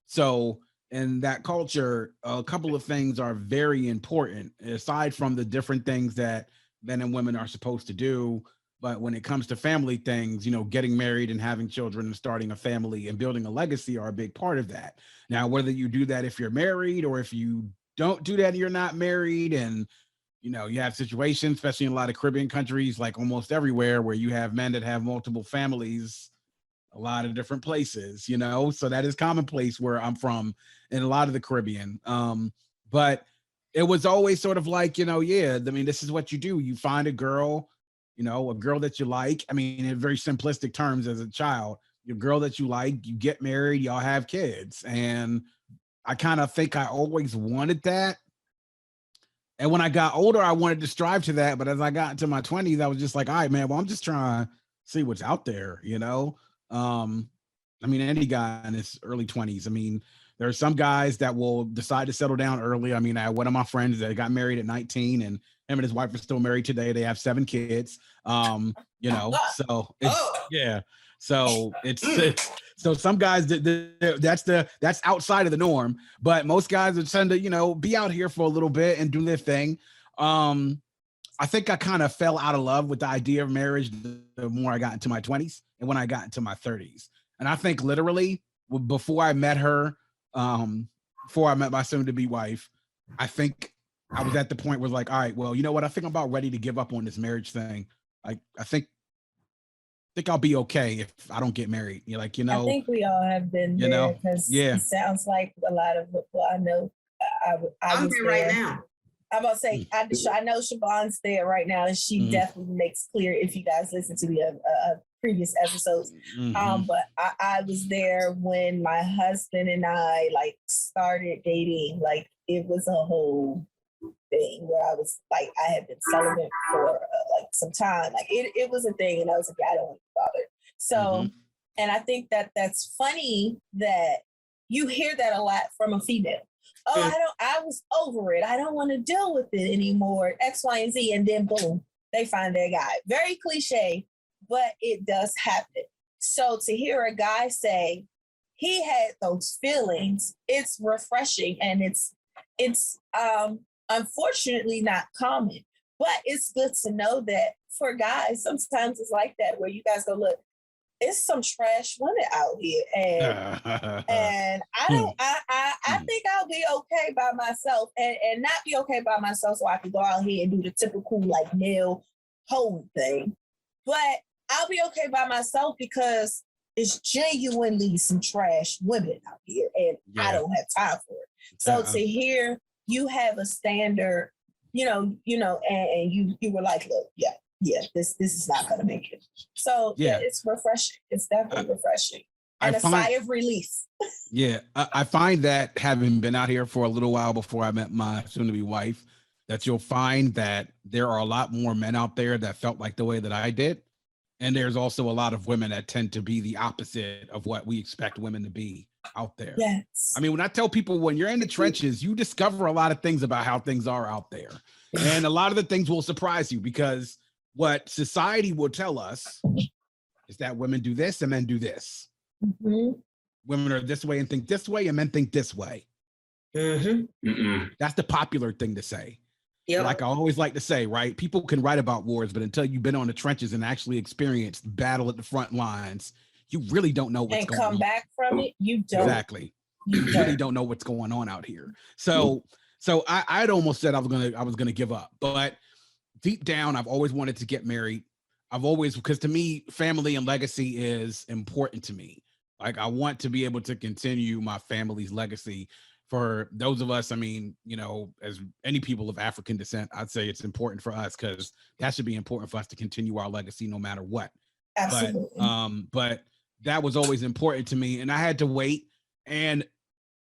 So in that culture, a couple of things are very important, aside from the different things that men and women are supposed to do. But when it comes to family things, getting married and having children and starting a family and building a legacy are a big part of that. Now, whether you do that if you're married or if you don't do that and you're not married, and you have situations, especially in a lot of Caribbean countries, like almost everywhere, where you have men that have multiple families, a lot of different places, so that is commonplace where I'm from in a lot of the Caribbean. But it was always sort of like, this is what you do. You find a girl, a girl that you like. I mean, in very simplistic terms, as a child, your girl that you like, you get married, y'all have kids. And I kind of think I always wanted that. And when I got older, I wanted to strive to that. But as I got into my 20s, I was just like, all right, man, well, I'm just trying to see what's out there, I mean, any guy in his early 20s. I mean, there are some guys that will decide to settle down early. I mean, I had one of my friends that got married at 19, and him and his wife are still married today. They have 7 kids. So it's, So so some guys that's outside of the norm, but most guys would tend to, be out here for a little bit and do their thing. I think I kind of fell out of love with the idea of marriage the more I got into my 20s and when I got into my 30s. And I think literally before I met her, before I met my soon-to-be wife, I think I was at the point where like, all right, well, you know what? I think I'm about ready to give up on this marriage thing. I think I'll be okay if I don't get married. I think we all have been there, because it sounds like a lot of people I know. I'm there right now. I'm about to say, I know Siobhan's there right now, and she definitely makes clear if you guys listen to the previous episodes. But I was there when my husband and I started dating. It was a whole thing where I was I had been celibate for some time. It was a thing, and I was like, I don't want to bother. So, and I think that's funny that you hear that a lot from a female. Oh, I was over it. I don't want to deal with it anymore. X, Y, and Z. And then boom, they find their guy. Very cliche, but it does happen. So to hear a guy say he had those feelings, it's refreshing, and it's unfortunately not common. But it's good to know that for guys, sometimes it's like that, where you guys go, look, it's some trash women out here, and I think I'll be okay by myself, and not be okay by myself, so I can go out here and do the typical like male home thing. But I'll be okay by myself because it's genuinely some trash women out here, and I don't have time for it. So to hear you have a standard, and you were like, look, this is not going to make it. So it's refreshing. It's definitely refreshing. And a sigh of relief. I find that, having been out here for a little while before I met my soon-to-be wife, that you'll find that there are a lot more men out there that felt like the way that I did. And there's also a lot of women that tend to be the opposite of what we expect women to be out there. Yes. I mean, when I tell people, when you're in the trenches, you discover a lot of things about how things are out there. And a lot of the things will surprise you, because what society will tell us is that women do this and men do this. Mm-hmm. Women are this way and think this way, and men think this way. Mm-hmm. That's the popular thing to say. Yep. Like I always like to say, right? People can write about wars, but until you've been on the trenches and actually experienced battle at the front lines, you really don't know what's going on. And come back from it, you don't. Exactly. You really don't know what's going on out here. So I'd almost said I was gonna give up, but deep down, I've always wanted to get married. Because to me, family and legacy is important to me. Like, I want to be able to continue my family's legacy. For those of us, I mean, as any people of African descent, I'd say it's important for us, because that should be important for us to continue our legacy no matter what. Absolutely. But that was always important to me, and I had to wait. And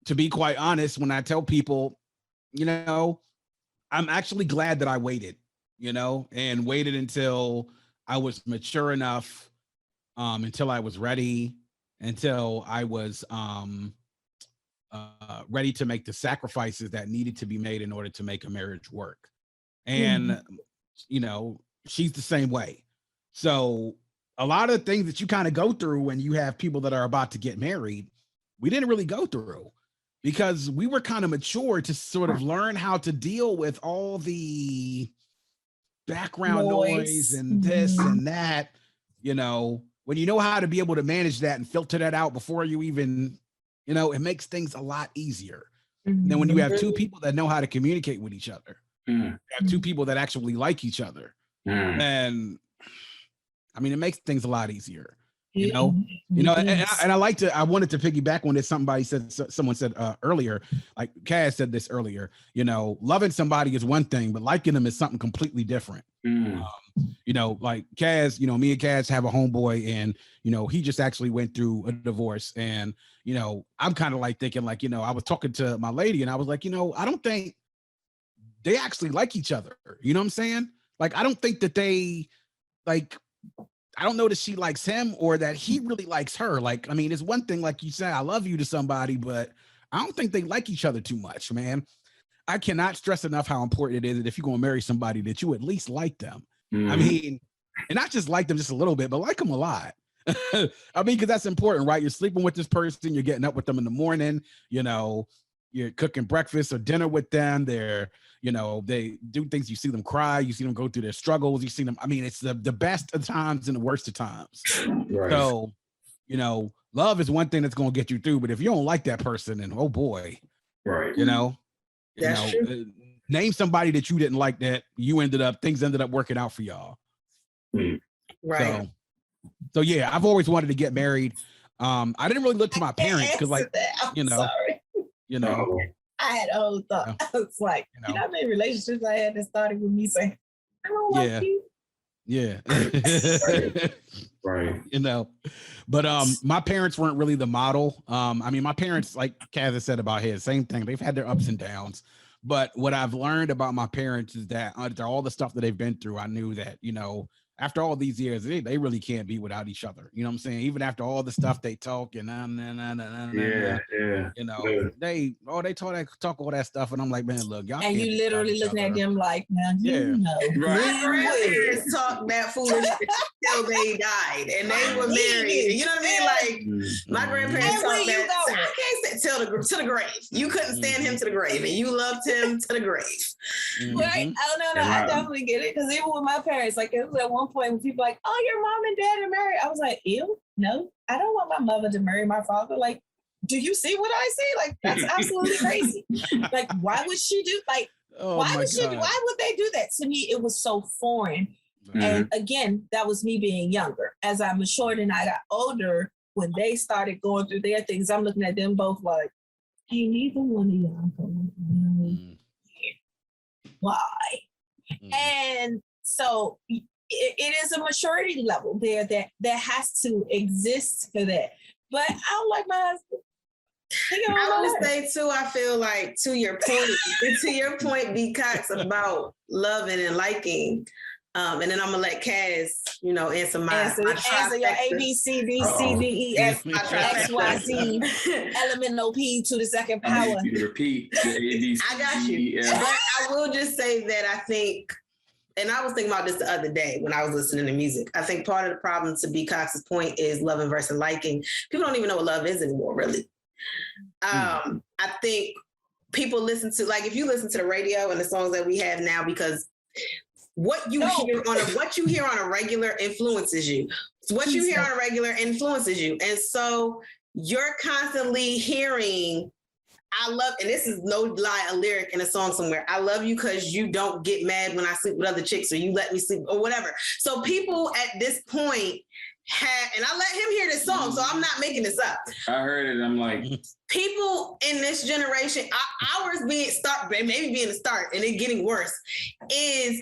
to be quite honest, when I tell people, I'm actually glad that I waited, and waited until I was mature enough, until I was ready, until I was ready to make the sacrifices that needed to be made in order to make a marriage work. And, she's the same way. So a lot of the things that you kind of go through when you have people that are about to get married, we didn't really go through, because we were kind of mature to sort of learn how to deal with all the background noise and this and that, when you know how to be able to manage that and filter that out before you even, it makes things a lot easier. And then when you have two people that know how to communicate with each other, you have two people that actually like each other, and I mean, it makes things a lot easier. And I wanted to piggyback on this. Someone said earlier, like Kaz said this earlier, loving somebody is one thing, but liking them is something completely different. Like Kaz, me and Kaz have a homeboy, and, he just actually went through a divorce, and, I'm kind of like thinking, like, I was talking to my lady, and I was like, I don't think they actually like each other. You know what I'm saying? Like, I don't think that they, like, I don't know that she likes him or that he really likes her. Like, I mean, it's one thing, like you said, I love you to somebody, but I don't think they like each other too much, man. I cannot stress enough how important it is that if you're going to marry somebody, that you at least like them. I mean, and not just like them just a little bit, but like them a lot. I mean, because that's important, right? You're sleeping with this person, you're getting up with them in the morning, you're cooking breakfast or dinner with them. They're, they do things, you see them cry, you see them go through their struggles, you see them. I mean, it's the best of times and the worst of times. Right. So, love is one thing that's going to get you through, but if you don't like that person, then oh boy, right. That's true. Name somebody that you didn't like that things ended up working out for y'all. Right. So yeah, I've always wanted to get married. I didn't really look to my parents because, like, sorry. I had a whole thought. I was like, how many relationships I had that started with me saying, I don't like you. Yeah. Right. But my parents weren't really the model. I mean, my parents, like Kaz said about his, same thing. They've had their ups and downs. But what I've learned about my parents is that under all the stuff that they've been through, I knew that, after all these years, they really can't be without each other. You know what I'm saying? Even after all the stuff they talk and you know, they talk all that stuff, and I'm like, man, look, y'all. And can't you literally looking at them like, now you know, my grandparents talked that foolish till they died, and they were married. You know what I mean? Like my grandparents talked that. I can't say to the grave. You couldn't stand him to the grave, and you loved him to the grave. Right? Oh no, I definitely get it, because even with my parents, like it was at one point when people like, oh, your mom and dad are married. I was like, ew, no, I don't want my mother to marry my father. Like, do you see what I see? Like, that's absolutely crazy. Like, why would she do why would they do that? To me, it was so foreign. Mm-hmm. And again, that was me being younger. As I matured and I got older, when they started going through their things, I'm looking at them both like, hey, neither one of y'all going to why? Mm-hmm. And so it is a maturity level there that has to exist for that. But I don't like my husband. I want to say too, I feel like to your point, B. Cox, about loving and liking. And then I'm gonna let Kaz, answer answer your A, B, C, D, C, D, E, F, X, Y, Z, elemental P to the second power. Repeat the A, B, C, I got you. But I will just say that I think, and I was thinking about this the other day when I was listening to music. I think part of the problem, to B. Cox's point, is loving versus liking. People don't even know what love is anymore, really. I think people listen to, like, if you listen to the radio and the songs that we have now, because what you hear on a regular influences you. What you hear on a regular influences you. And so you're constantly hearing, I love, and this is no lie, a lyric in a song somewhere. I love you because you don't get mad when I sleep with other chicks, or you let me sleep, or whatever. So people at this point and I let him hear this song, so I'm not making this up. I heard it. I'm like, people in this generation, ours being the start, and it getting worse, is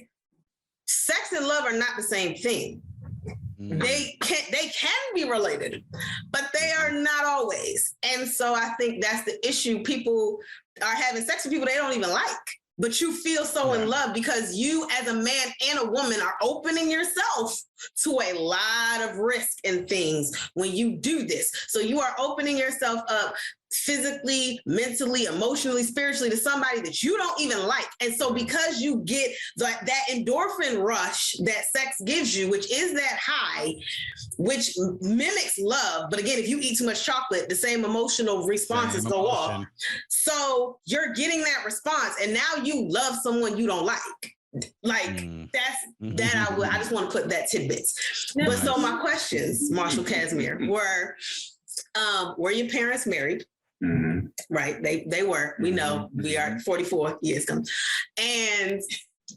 sex and love are not the same thing. Mm-hmm. They can be related, but they are not always. And so I think that's the issue. People are having sex with people they don't even like, but you feel so in love because you, as a man and a woman, are opening yourself to a lot of risk and things when you do this. So you are opening yourself up physically, mentally, emotionally, spiritually to somebody that you don't even like. And so because you get that endorphin rush that sex gives you, which is that high, which mimics love. But again, if you eat too much chocolate, the same emotional responses go off. So you're getting that response, and now you love someone you don't like. I just want to put that tidbits. But so my questions, Marshall Casimir, were your parents married? Mm-hmm. Right. They were. We know. We are 44 years come. And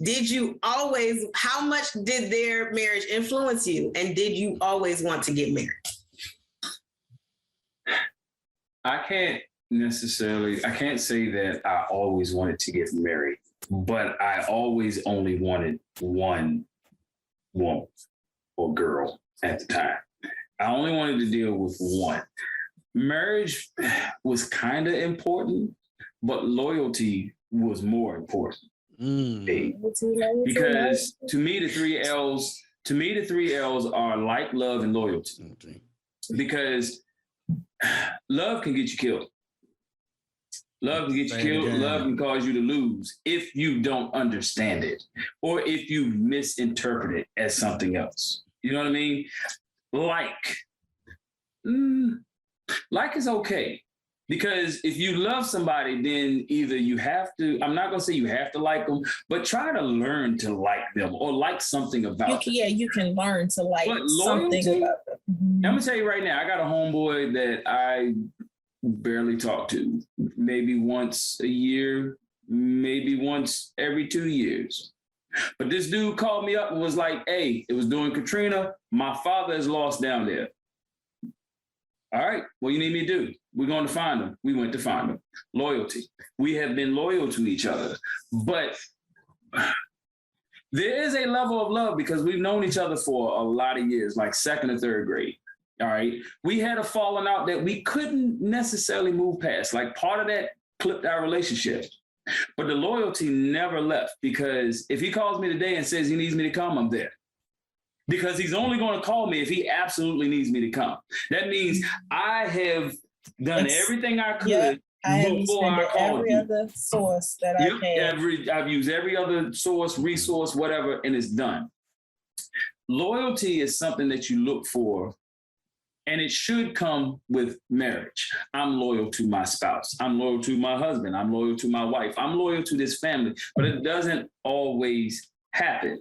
did you always, how much did their marriage influence you? And did you always want to get married? I can't say that I always wanted to get married, but I always only wanted one woman or girl at the time. I only wanted to deal with one. Marriage was kind of important, but loyalty was more important. Because to me, the three L's are like, love, and loyalty. Because love can get you killed. Love can get you killed. Love can cause you to lose if you don't understand it, or if you misinterpret it as something else. You know what I mean? Like is okay, because if you love somebody, then either you have to, I'm not going to say you have to like them, but try to learn to like them or like something about them. Yeah, you can learn to like something about them. I'm going to tell you right now, I got a homeboy that I barely talk to, maybe once a year, maybe once every 2 years. But this dude called me up and was like, hey, it was during Katrina. My father is lost down there. All right, what you need me to do? We're going to find him. We went to find him. Loyalty. We have been loyal to each other. But there is a level of love because we've known each other for a lot of years, like second or third grade. All right. We had a falling out that we couldn't necessarily move past. Like part of that clipped our relationship. But the loyalty never left, because if he calls me today and says he needs me to come, I'm there. because he's only going to call me if he absolutely needs me to come. That means I have done everything I could. Yep. I have before I called every you. other source that I can. I've used every other source, resource, whatever, and it's done. Loyalty is something that you look for, and it should come with marriage. I'm loyal to my spouse. I'm loyal to my husband. I'm loyal to my wife. I'm loyal to this family, but it doesn't always happen.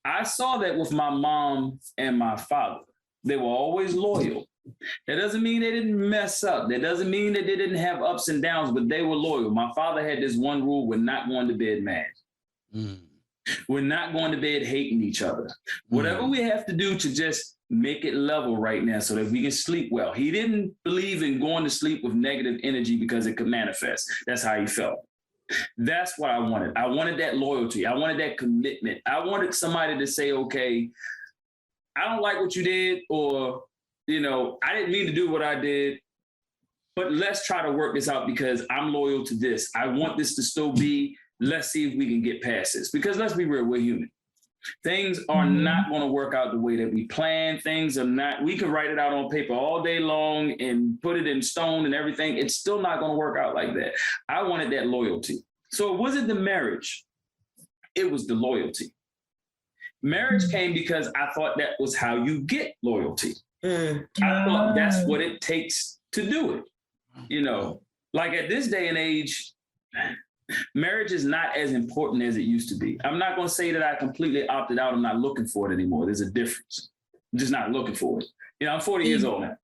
I saw that with my mom and my father. They were always loyal. That doesn't mean they didn't mess up. That doesn't mean that they didn't have ups and downs, but they were loyal. My father had this one rule: we're not going to bed mad. We're not going to bed hating each other. Whatever we have to do to just make it level right now so that we can sleep well. He didn't believe in going to sleep with negative energy because it could manifest. That's how he felt. That's what I wanted. I wanted that loyalty. I wanted that commitment. I wanted somebody to say, okay, I don't like what you did, or, you know, I didn't mean to do what I did, but let's try to work this out because I'm loyal to this. I want this to still be. Let's see if we can get past this. Because let's be real, we're human. Things are not going to work out the way that we plan. Things are not, we can write it out on paper all day long and put it in stone and everything. It's still not going to work out like that. I wanted that loyalty. So it wasn't the marriage. It was the loyalty. Marriage came because I thought that was how you get loyalty. I thought that's what it takes to do it. You know, like at this day and age, marriage is not as important as it used to be. I'm not going to say that I completely opted out. I'm not looking for it anymore. There's a difference. I'm just not looking for it. You know, I'm 40 years old now.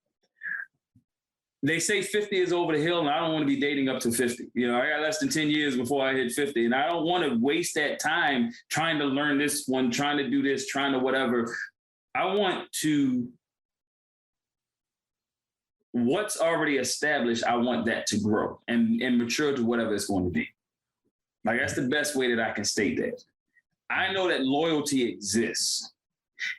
They say 50 is over the hill, and I don't want to be dating up to 50. You know, I got less than 10 years before I hit 50, and I don't want to waste that time trying to learn this one, trying to do this, trying to whatever. I want to, what's already established, I want that to grow and mature to whatever it's going to be. Like, that's the best way that I can state that. I know that loyalty exists,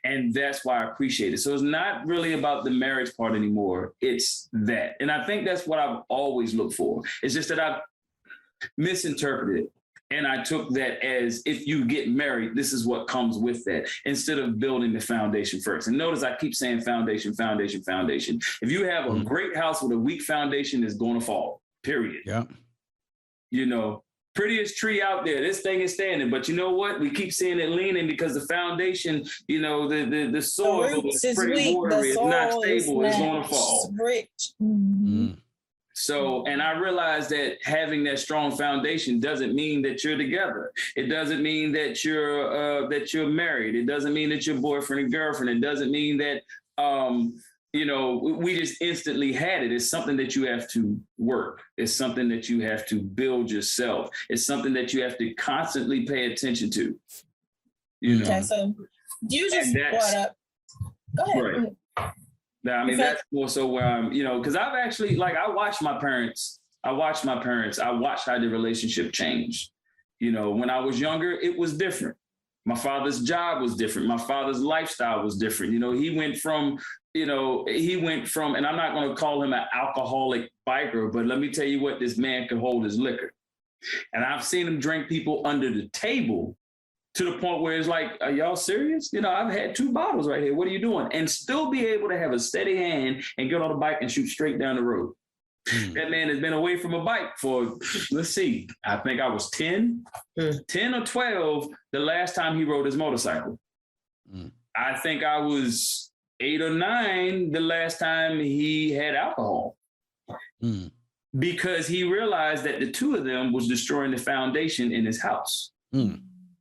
and that's why I appreciate it. So it's not really about the marriage part anymore. It's that. And I think that's what I've always looked for. It's just that I've misinterpreted it. And I took that as, if you get married, this is what comes with that, instead of building the foundation first. And notice I keep saying foundation, foundation, foundation. If you have a great house with a weak foundation, it's going to fall, period. Yeah. You know, prettiest tree out there, this thing is standing, but you know what? We keep seeing it leaning because the foundation, you know, the soil is pretty watery, it's not stable, it's going to fall. So, and I realized that having that strong foundation doesn't mean that you're together. It doesn't mean that you're married. It doesn't mean that you're boyfriend and girlfriend. It doesn't mean that, you know, we just instantly had it. It's something that you have to work. It's something that you have to build yourself. It's something that you have to constantly pay attention to. You know? Okay, so you just brought up. Go ahead. Right. I mean, that's more so where I'm, you know, because I've actually, like, I watched my parents. I watched how the relationship changed. You know, when I was younger, it was different. My father's job was different. My father's lifestyle was different. You know, he went from, and I'm not going to call him an alcoholic biker, but let me tell you what, this man could hold his liquor. And I've seen him drink people under the table to the point where it's like, are y'all serious? You know, I've had 2 bottles right here. What are you doing? And still be able to have a steady hand and get on a bike and shoot straight down the road. That man has been away from a bike for, let's see, I think I was 10 or 12 the last time he rode his motorcycle. I think I was 8 or 9 the last time he had alcohol. Because he realized that the 2 of them was destroying the foundation in his house.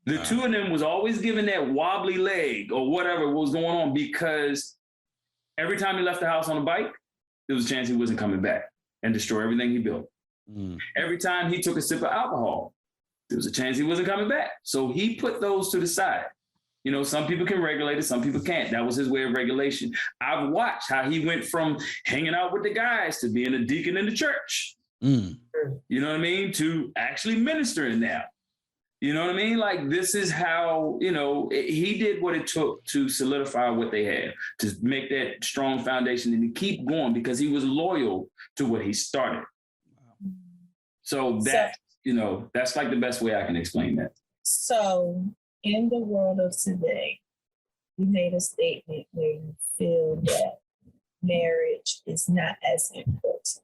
The 2 of them was always giving that wobbly leg or whatever was going on, because every time he left the house on a bike, there was a chance he wasn't coming back and destroy everything he built. Every time he took a sip of alcohol, there was a chance he wasn't coming back. So he put those to the side. You know, some people can regulate it, some people can't. That was his way of regulation. I've watched how he went from hanging out with the guys to being a deacon in the church. You know what I mean? To actually ministering now. You know what I mean? Like, this is how, you know, he did what it took to solidify what they had, to make that strong foundation and to keep going, because he was loyal to what he started. So that, you know, that's like the best way I can explain that. So in the world of today, you made a statement where you feel that marriage is not as important.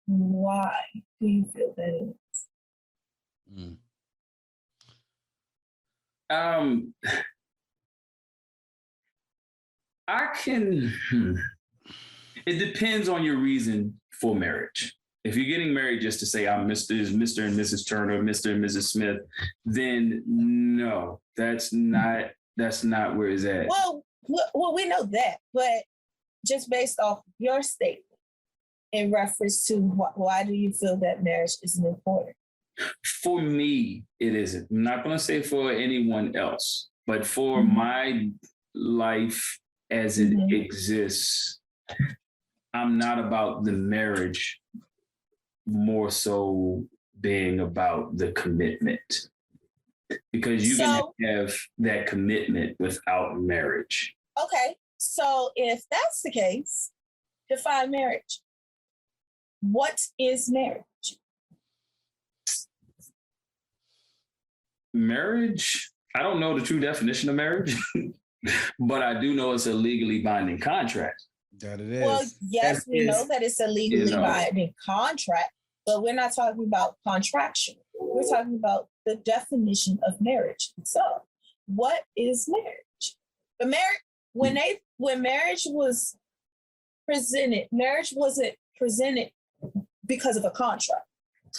Why do you feel that it is? It depends on your reason for marriage. If you're getting married just to say I'm Mr. and Mrs. Turner, Mr. and Mrs. Smith, then no, that's not where it's at. Well, we know that, but just based off your statement in reference to why do you feel that marriage isn't important? For me, it isn't. I'm not going to say for anyone else, but for my life as it exists, I'm not about the marriage, more so being about the commitment. Because you can have that commitment without marriage. Okay, so if that's the case, define marriage. What is marriage? Marriage, I don't know the true definition of marriage, but I do know it's a legally binding contract. That it is. Well, yes, we know that it's a legally binding contract, but we're not talking about contraction. We're talking about the definition of marriage itself. What is marriage? The marriage, when marriage was presented, marriage wasn't presented because of a contract.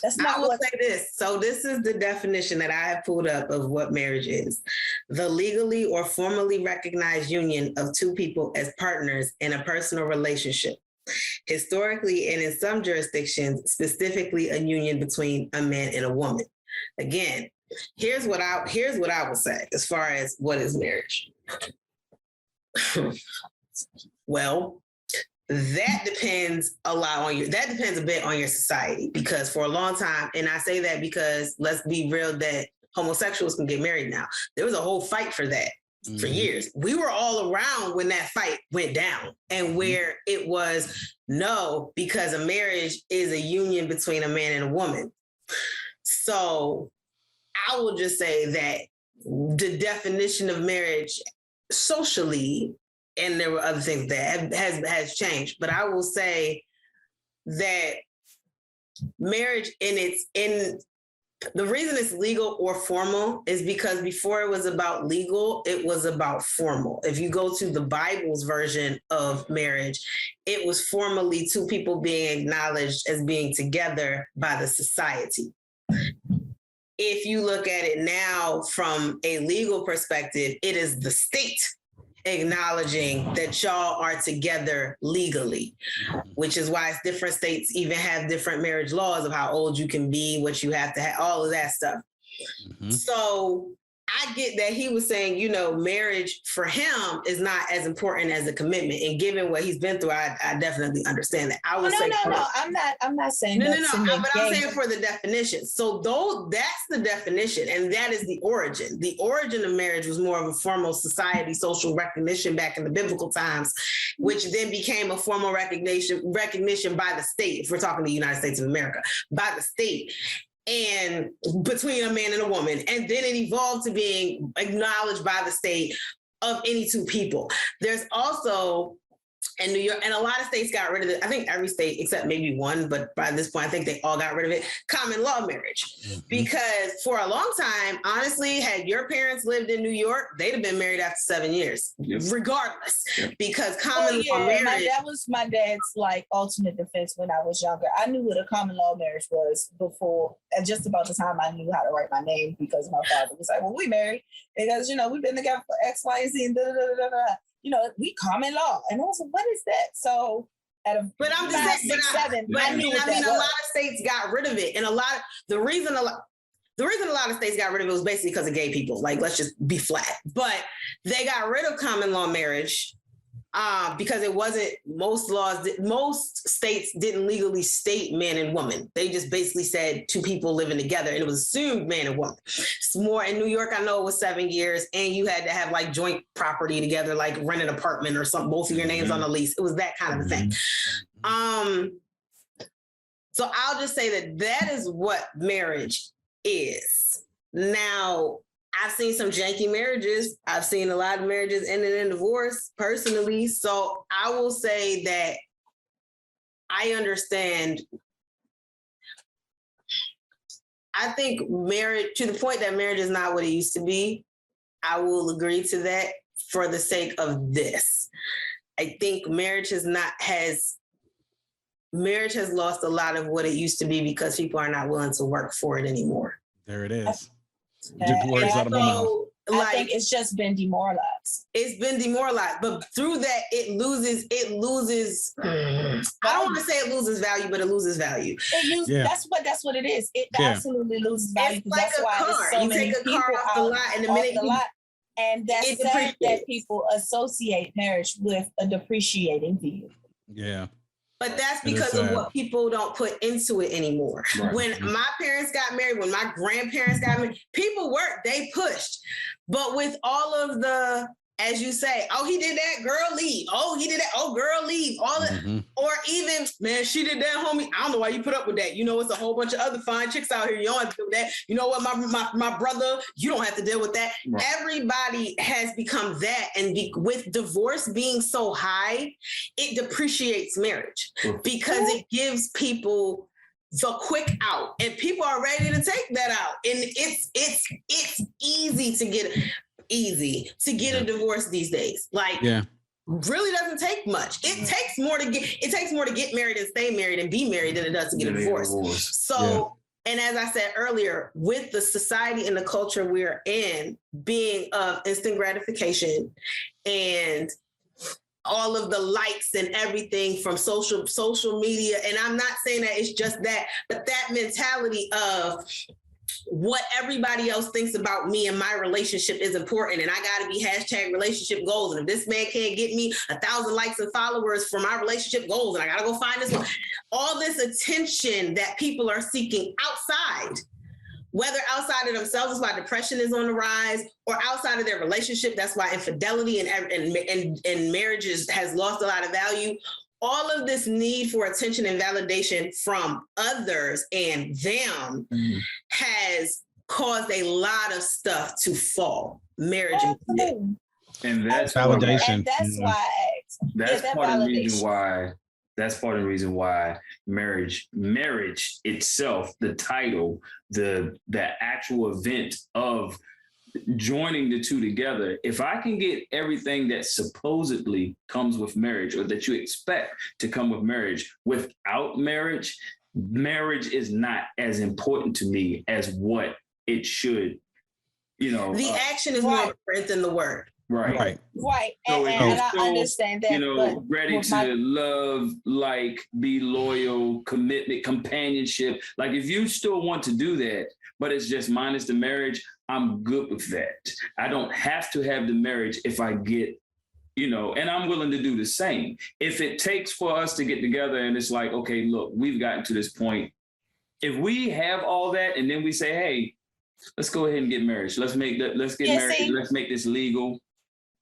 That's not I will say this. So this is the definition that I have pulled up of what marriage is. The legally or formally recognized union of two people as partners in a personal relationship. Historically, and in some jurisdictions, specifically a union between a man and a woman. Again, here's what I would say as far as what is marriage. Well, that depends a bit on your society, because for a long time, and I say that because let's be real that homosexuals can get married now. There was a whole fight for that for years. We were all around when that fight went down, and where it was no, because a marriage is a union between a man and a woman. So I will just say that the definition of marriage socially, and there were other things that has changed, but I will say that marriage the reason it's legal or formal is because before it was about legal, it was about formal. If you go to the Bible's version of marriage, it was formally two people being acknowledged as being together by the society. If you look at it now from a legal perspective, it is the state acknowledging that y'all are together legally, which is why different states even have different marriage laws of how old you can be, what you have to have, all of that stuff. So I get that he was saying, marriage for him is not as important as a commitment. And given what he's been through, I definitely understand that. I would say no. I'm not saying no. But I'm saying for the definition. So that's the definition, and that is the origin. The origin of marriage was more of a formal society, social recognition back in the biblical times, which then became a formal recognition by the state. If we're talking the United States of America, by the state. And between a man and a woman. And then it evolved to being acknowledged by the state of any two people. There's also, in New York, and a lot of states got rid of it. I think every state except maybe one, but by this point, I think they all got rid of it. Common law marriage. Because for a long time, honestly, had your parents lived in New York, they'd have been married after 7 years, regardless. Because common law marriage. That was my dad's ultimate defense when I was younger. I knew what a common law marriage was before, at just about the time I knew how to write my name, because my father was like, well, we married because, we've been together for X, Y, and Z, and we common law. And I was like, what is that? So but I'm just saying, I mean, a lot of states got rid of it. And the reason a lot of states got rid of it was basically because of gay people. Let's just be flat. But they got rid of common law marriage because it wasn't, most states didn't legally state man and woman. They just basically said two people living together, and it was assumed man and woman. It's more in New York, I know it was 7 years, and you had to have joint property together, rent an apartment or something, both of your names on the lease. It was that kind of a thing. So I'll just say that is what marriage is. Now, I've seen some janky marriages. I've seen a lot of marriages ending in divorce personally. So I will say that I understand. I think marriage, to the point that marriage is not what it used to be, I will agree to that for the sake of this. I think marriage has lost a lot of what it used to be because people are not willing to work for it anymore. There it is. I think it's just been demoralized. It's been demoralized, but through that, it loses. I don't want to say it loses value, but it loses value. That's what it is. It absolutely loses value. It's like a car. So you take a car off the lot, and the minute and that's sad that people associate marriage with a depreciating vehicle. Yeah. But that's because of what people don't put into it anymore. Right. When my parents got married, when my grandparents got married, people worked, they pushed. But with all of the, as you say, oh, he did that, girl, leave. Oh, he did that, oh, girl, leave. All that, or even, man, she did that, homie. I don't know why you put up with that. You know, it's a whole bunch of other fine chicks out here. You don't have to do that. You know what, my brother, you don't have to deal with that. Right. Everybody has become that. And with divorce being so high, it depreciates marriage because it gives people the quick out, and people are ready to take that out. And it's easy to get a divorce these days. Like, really doesn't take much. It takes more to get married and stay married and be married than it does to get a divorce. So, and as I said earlier, with the society and the culture we're in being of instant gratification and all of the likes and everything from social media, and I'm not saying that it's just that, but that mentality of what everybody else thinks about me and my relationship is important, and I gotta be #relationship goals. And if this man can't get me 1,000 likes and followers for my relationship goals, and I gotta go find this one. All this attention that people are seeking outside, whether outside of themselves, that's why depression is on the rise, or outside of their relationship, that's why infidelity and marriages has lost a lot of value. All of this need for attention and validation from others and them has caused a lot of stuff to fall. Marriage and that's validation. And that's why that's part of the reason why. That's part of the reason why marriage itself, the title, the actual event of joining the two together, if I can get everything that supposedly comes with marriage or that you expect to come with marriage without marriage, marriage is not as important to me as what it should, The action is more important than the word. Right. So and I understand that. Ready to love, be loyal, commitment, companionship. Like, if you still want to do that, but it's just minus the marriage, I'm good with that. I don't have to have the marriage if I get, and I'm willing to do the same. If it takes for us to get together and it's like, okay, look, we've gotten to this point. If we have all that and then we say, hey, let's go ahead and get married. Let's get married. Let's make this legal.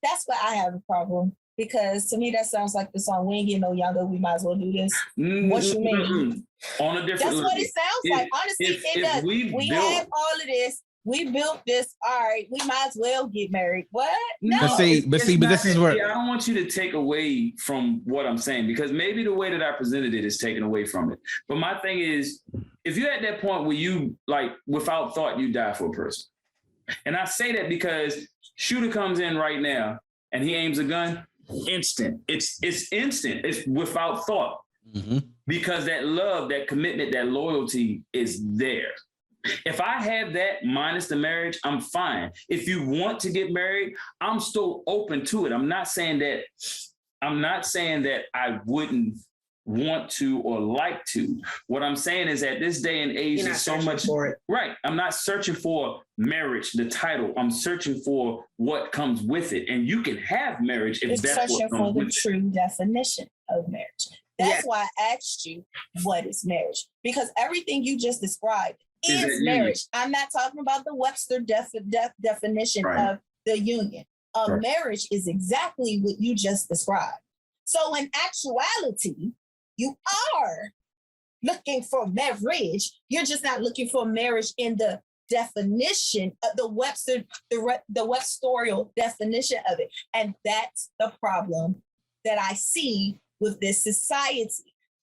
That's why I have a problem, because to me that sounds like the song, we ain't getting no younger, we might as well do this. What you mean? On a different That's what it sounds like. Honestly, it does. We have all of this. We built this. All right, we might as well get married. What? No. But this is where I don't want you to take away from what I'm saying, because maybe the way that I presented it is taken away from it. But my thing is, if you're at that point where you, without thought, you die for a person. And I say that because shooter comes in right now and he aims a gun, instant. It's instant. It's without thought. Because that love, that commitment, that loyalty is there. If I have that minus the marriage, I'm fine. If you want to get married, I'm still open to it. I'm not saying that I wouldn't want to or like to. What I'm saying is, at this day and age, there's so much for it. Right. I'm not searching for marriage, the title. I'm searching for what comes with it. And you can have marriage if that's what comes with it. Searching for the true definition of marriage. That's why I asked you, what is marriage? Because everything you just described is marriage. I'm not talking about the Webster definition of the union. Marriage is exactly what you just described. So in actuality, you are looking for marriage. You're just not looking for marriage in the definition of the Webstorial definition of it. And that's the problem that I see with this society.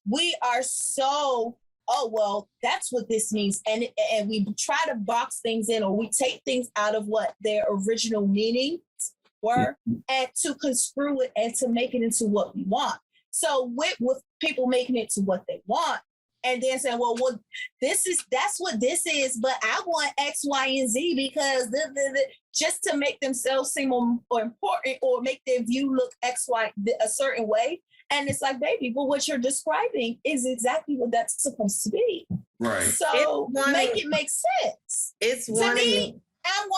We are so, oh, well, that's what this means. And we try to box things in, or we take things out of what their original meanings were, and to construe it and to make it into what we want. So with people making it to what they want, and then saying, well, that's what this is, but I want X, Y, and Z because just to make themselves seem more important or make their view look X, Y, a certain way. And it's like, baby, but what you're describing is exactly what that's supposed to be. Right. So make it make sense. It's to me, I'm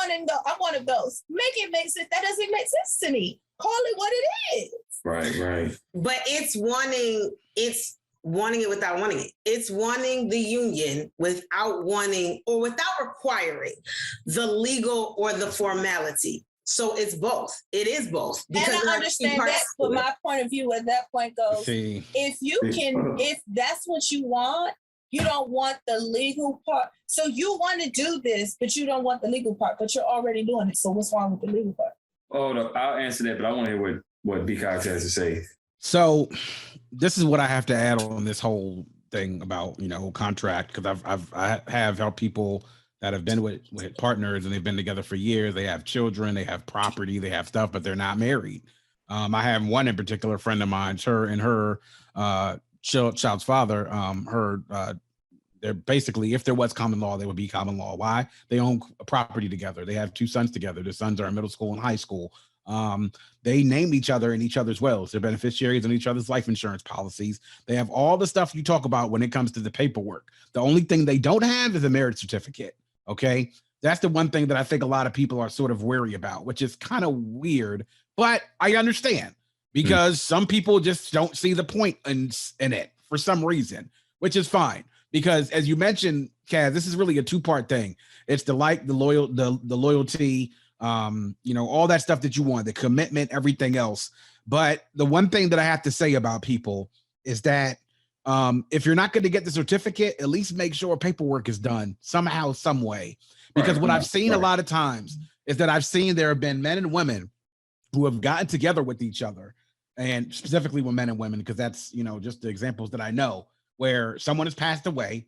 one of those. Make it make sense. That doesn't make sense to me. Call it what it is. Right. But it's wanting it without wanting it. It's wanting the union without wanting or without requiring the legal or the formality. So it's both. It is both. And I understand that, but my point of view at that point goes, if that's what you want, you don't want the legal part. So you want to do this, but you don't want the legal part, but you're already doing it. So what's wrong with the legal part? Oh, no, I'll answer that, but I want to hear what B. Cox has to say. So this is what I have to add on this whole thing about, contract, because I have helped people that have been with partners and they've been together for years. They have children, they have property, they have stuff, but they're not married. I have one in particular, friend of mine, her child's father, they're basically, if there was common law, they would be common law. Why? They own a property together. They have two sons together. Their sons are in middle school and high school. They named each other in each other's wills. They're beneficiaries on each other's life insurance policies. They have all the stuff you talk about when it comes to the paperwork. The only thing they don't have is a marriage certificate. Okay. That's the one thing that I think a lot of people are sort of wary about, which is kind of weird, but I understand because some people just don't see the point in it for some reason, which is fine. Because as you mentioned, Kaz, this is really a two-part thing. It's the loyalty, all that stuff that you want, the commitment, everything else. But the one thing that I have to say about people is that if you're not going to get the certificate, at least make sure paperwork is done somehow, some way. Because what I've seen a lot of times is that there have been men and women who have gotten together with each other, and specifically with men and women, because that's, just the examples that I know, where someone has passed away,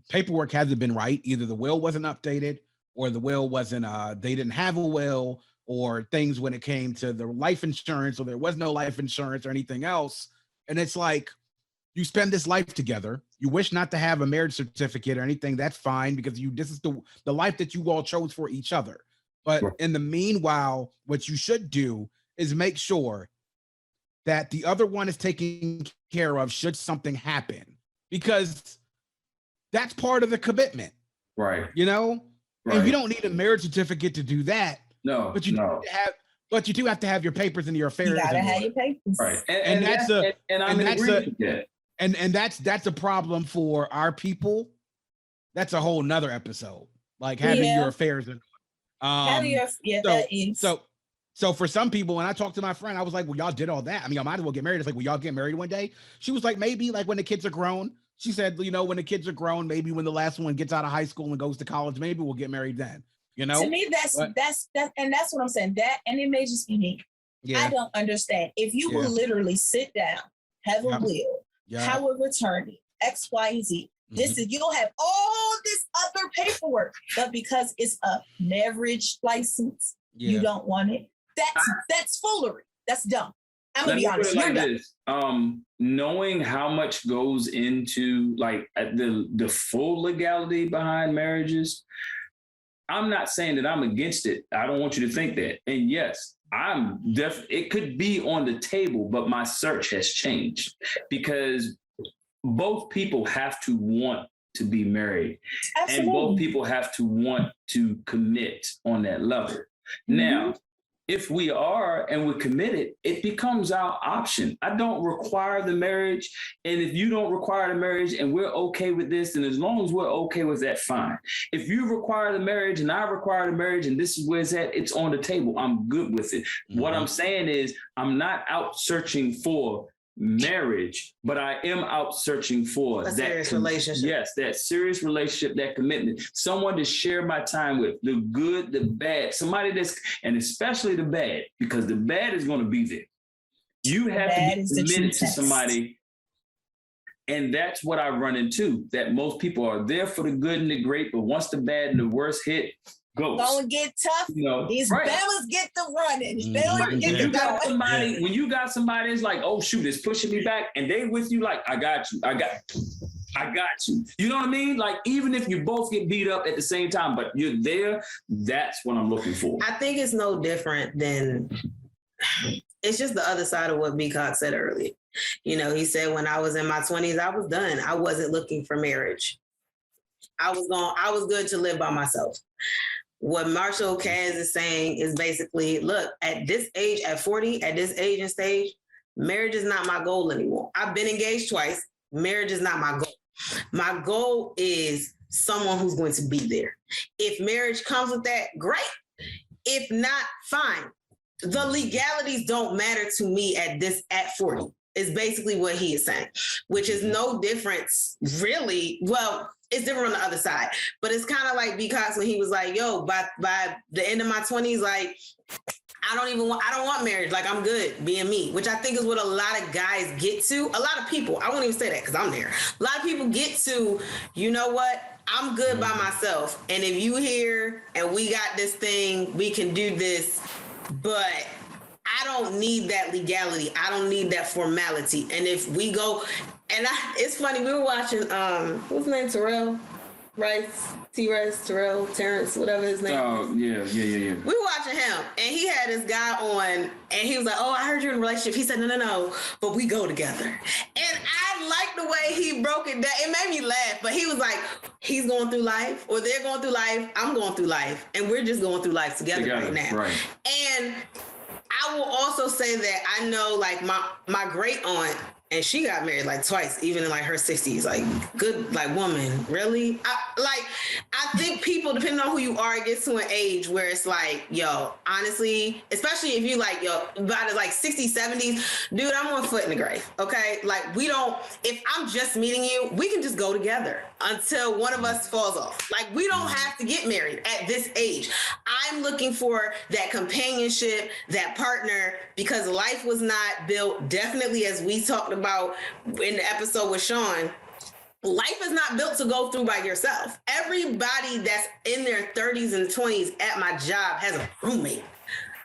paperwork hasn't been right. Either the will wasn't updated, or the will wasn't, they didn't have a will, or things when it came to the life insurance, or there was no life insurance or anything else. And it's like, you spend this life together. You wish not to have a marriage certificate or anything. That's fine, because this is the life that you all chose for each other. But in the meanwhile, what you should do is make sure that the other one is taken care of should something happen, because that's part of the commitment. Right. Right. And you don't need a marriage certificate to do that. No. But you do have to have your papers and your affairs. You gotta have your papers. Right. And that's a problem for our people. That's a whole nother episode. Like having your affairs in. So for some people, when I talked to my friend, I was like, well, y'all did all that. I mean, I might as well get married. It's like, well, y'all get married one day. She was like, maybe like when the kids are grown. She said, when the kids are grown, maybe when the last one gets out of high school and goes to college, maybe we'll get married then. To me, that's what I'm saying. That, and it may just be me. I don't understand. If you will literally sit down, have a will, power of attorney, X, Y, and Z. This is, you'll have all this other paperwork, but because it's a marriage license, you don't want it. That's foolery. That's dumb. I'm gonna be honest. Like this. Knowing how much goes into like the full legality behind marriages, I'm not saying that I'm against it. I don't want you to think that. And yes, it could be on the table, but my search has changed because both people have to want to be married. Absolutely. And both people have to want to commit on that level. Now, if we are and we're committed, it becomes our option. I don't require the marriage. And if you don't require the marriage and we're okay with this, then as long as we're okay with that, fine. If you require the marriage and I require the marriage and this is where it's at, it's on the table. I'm good with it. What I'm saying is I'm not out searching for marriage, but I am out searching for a that serious relationship. Yes, that serious relationship, that commitment, someone to share my time with, the good, the bad, somebody and especially the bad, because the bad is going to be there. You have to be committed to somebody. And that's what I run into, that most people are there for the good and the great, but once the bad and the worst hit, goes. Gonna get tough. These fellas get the running. When you got somebody that's like, oh shoot, it's pushing me back, and they with you like, I got you. You know what I mean? Like, even if you both get beat up at the same time, but you're there, that's what I'm looking for. I think it's no different than, it's just the other side of what B. Cox said earlier. You know, he said, when I was in my 20s, I was done. I wasn't looking for marriage. I was good to live by myself. What Marshall Kaz is saying is basically, look, at this age, at 40, at this age and stage, marriage is not my goal anymore. I've been engaged twice. Marriage is not my goal. My goal is someone who's going to be there. If marriage comes with that, great. If not, fine. The legalities don't matter to me at 40. Is basically what he is saying, which is no difference, really. Well, it's different on the other side, but it's kind of like because when he was like, yo, by the end of my 20s, like, I don't want marriage. Like, I'm good being me, which I think is what a lot of guys get to. A lot of people, I won't even say that because I'm there. A lot of people get to, you know what? I'm good by myself. And if you here and we got this thing, we can do this, but I don't need that legality. I don't need that formality. And if we go, and it's funny, we were watching, what's his name, Terrell? Rice, T-Rice, Terrell, Terrence, whatever his name. Oh, yeah. We were watching him, and he had this guy on, and he was like, oh, I heard you're in a relationship. He said, no, but we go together. And I liked the way he broke it down. It made me laugh, but he was like, he's going through life, or they're going through life, I'm going through life, and we're just going through life together right now. Right. And I will also say that I know, like, my great aunt, and she got married like twice, even in like her 60s. Like, good, like, woman, really? I think people, depending on who you are, it gets to an age where it's like, yo, honestly, especially if you like, yo, by the like 60s, 70s, dude, I'm 1 foot in the grave, okay? Like, if I'm just meeting you, we can just go together until one of us falls off. Like, we don't have to get married at this age. I'm looking for that companionship, that partner, because life was not built, definitely as we talked about in the episode with Sean, life is not built to go through by yourself. Everybody that's in their 30s and 20s at my job has a roommate.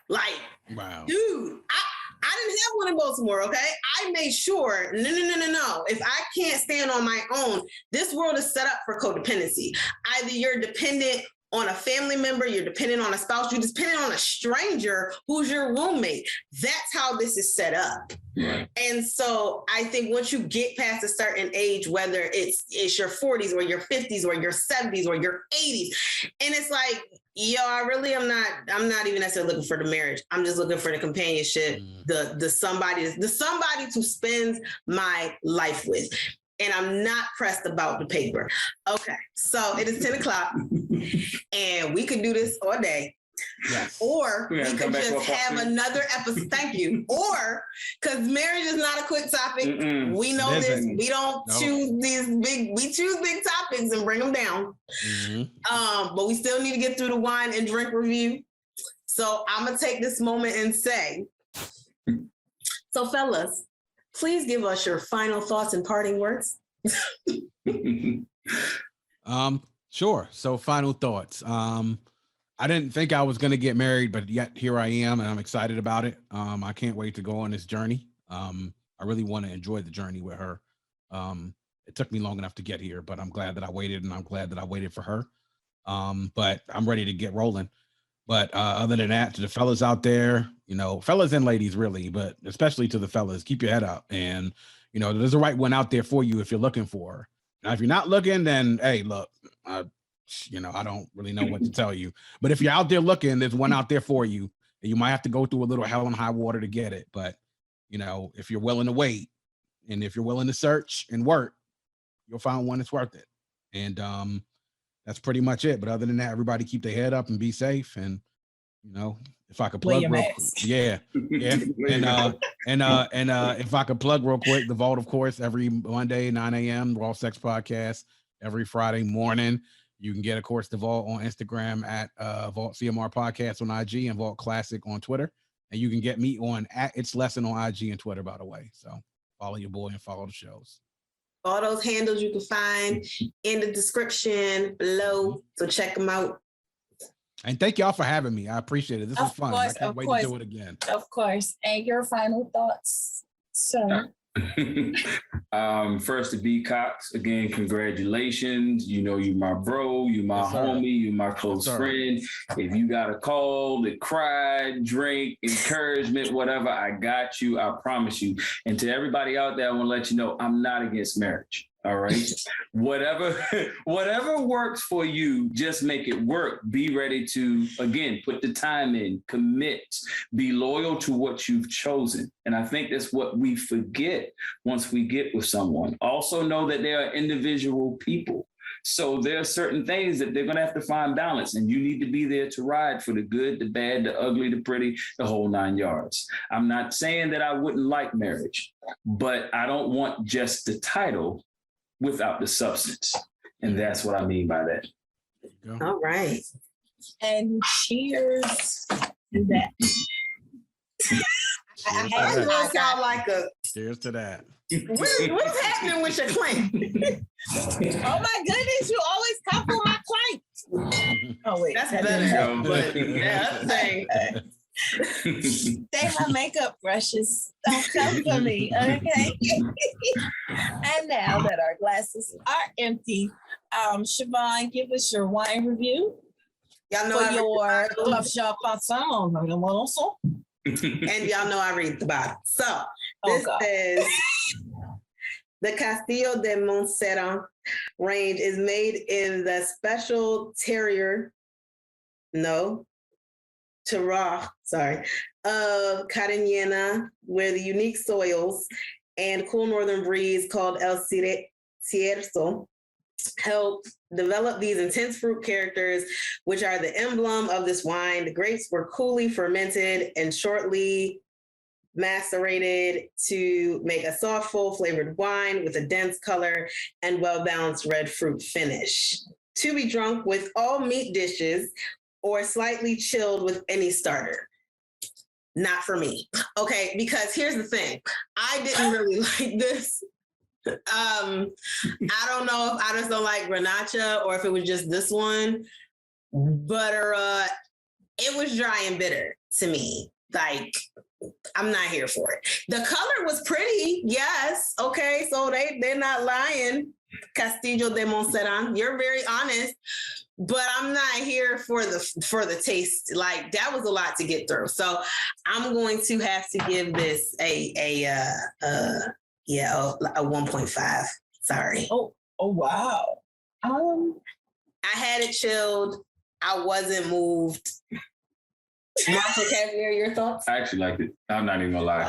Like, wow, dude, I didn't have one in Baltimore, okay? I made sure, no. If I can't stand on my own, this world is set up for codependency. Either you're dependent on a family member, you're dependent on a spouse, you're dependent on a stranger who's your roommate. That's how this is set up. Right. And so I think once you get past a certain age, whether it's your 40s or your 50s or your 70s or your 80s, and it's like, yo, I'm not even necessarily looking for the marriage. I'm just looking for the companionship, the somebody to spend my life with. And I'm not pressed about the paper. Okay, so it is 10 o'clock and we could do this all day. Yes. Or we could just have another episode. Thank you. Or, because marriage is not a quick topic. We know this. We don't choose we choose big topics and bring them down. But we still need to get through the wine and drink review. So I'm going to take this moment and say, so fellas, please give us your final thoughts and parting words. Sure. So final thoughts. I didn't think I was going to get married, but yet here I am, and I'm excited about it. I can't wait to go on this journey. I really want to enjoy the journey with her. It took me long enough to get here, but I'm glad that I waited, and I'm glad that I waited for her. But I'm ready to get rolling. But other than that, to the fellas out there, fellas and ladies really, but especially to the fellas, keep your head up. And, there's a right one out there for you if you're looking for her. Now, if you're not looking, then, hey, look, I don't really know what to tell you. But if you're out there looking, there's one out there for you. And you might have to go through a little hell and high water to get it. But, if you're willing to wait and if you're willing to search and work, you'll find one that's worth it. And that's pretty much it. But other than that, everybody keep their head up and be safe. And, if I could plug real quick. Yeah. And And if I could plug real quick, the Vault, of course, every Monday, 9 a.m., Raw Sex Podcast, every Friday morning. You can get, of course, the Vault on Instagram at Vault CMR Podcast on IG and Vault Classic on Twitter. And you can get me on at It's Lesson on IG and Twitter, by the way. So follow your boy and follow the shows. All those handles you can find in the description below. So check them out. And thank y'all for having me. I appreciate it. This was fun. I can't wait to do it again. Of course. And your final thoughts, sir? First to B Cox, again, congratulations. You know, you my bro, you my homie, you my close friend. If you got a call, to cry, drink, encouragement, whatever, I got you. I promise you. And to everybody out there, I want to let you know I'm not against marriage. All right. Whatever works for you, just make it work. Be ready to, again, put the time in, commit, be loyal to what you've chosen. And I think that's what we forget once we get with someone. Also know that they are individual people. So there are certain things that they're going to have to find balance, and you need to be there to ride for the good, the bad, the ugly, the pretty, the whole 9 yards. I'm not saying that I wouldn't like marriage, but I don't want just the title without the substance. And that's what I mean by that. All right. And cheers to that. I sound like a cheers to that. What's happening with your clank? Oh my goodness, you always come for my clank. Oh wait, that's better. But yeah, that's the thing. They my makeup brushes. Don't come for me, okay? And now that our glasses are empty, Siobhan, give us your wine review. Y'all know for your Club Shop Ensemble. And y'all know I read the bottom. So this is the Castillo de Montserrat range is made in the special terroir of Cariñena, where the unique soils and cool northern breeze called El Cierzo helped develop these intense fruit characters, which are the emblem of this wine. The grapes were coolly fermented and shortly macerated to make a soft, full flavored wine with a dense color and well-balanced red fruit finish. To be drunk with all meat dishes or slightly chilled with any starter. Not for me. Okay, because here's the thing. I didn't really like this. I don't know if I just don't like Grenache or if it was just this one, but it was dry and bitter to me. Like, I'm not here for it. The color was pretty, yes. Okay, so they're not lying. Castillo de Montserrat, you're very honest, but I'm not here for the taste. Like, that was a lot to get through. So I'm going to have to give this a 1.5. Sorry. Oh wow. I had it chilled. I wasn't moved. Marshall Caviar, your thoughts? I actually liked it. I'm not even gonna lie.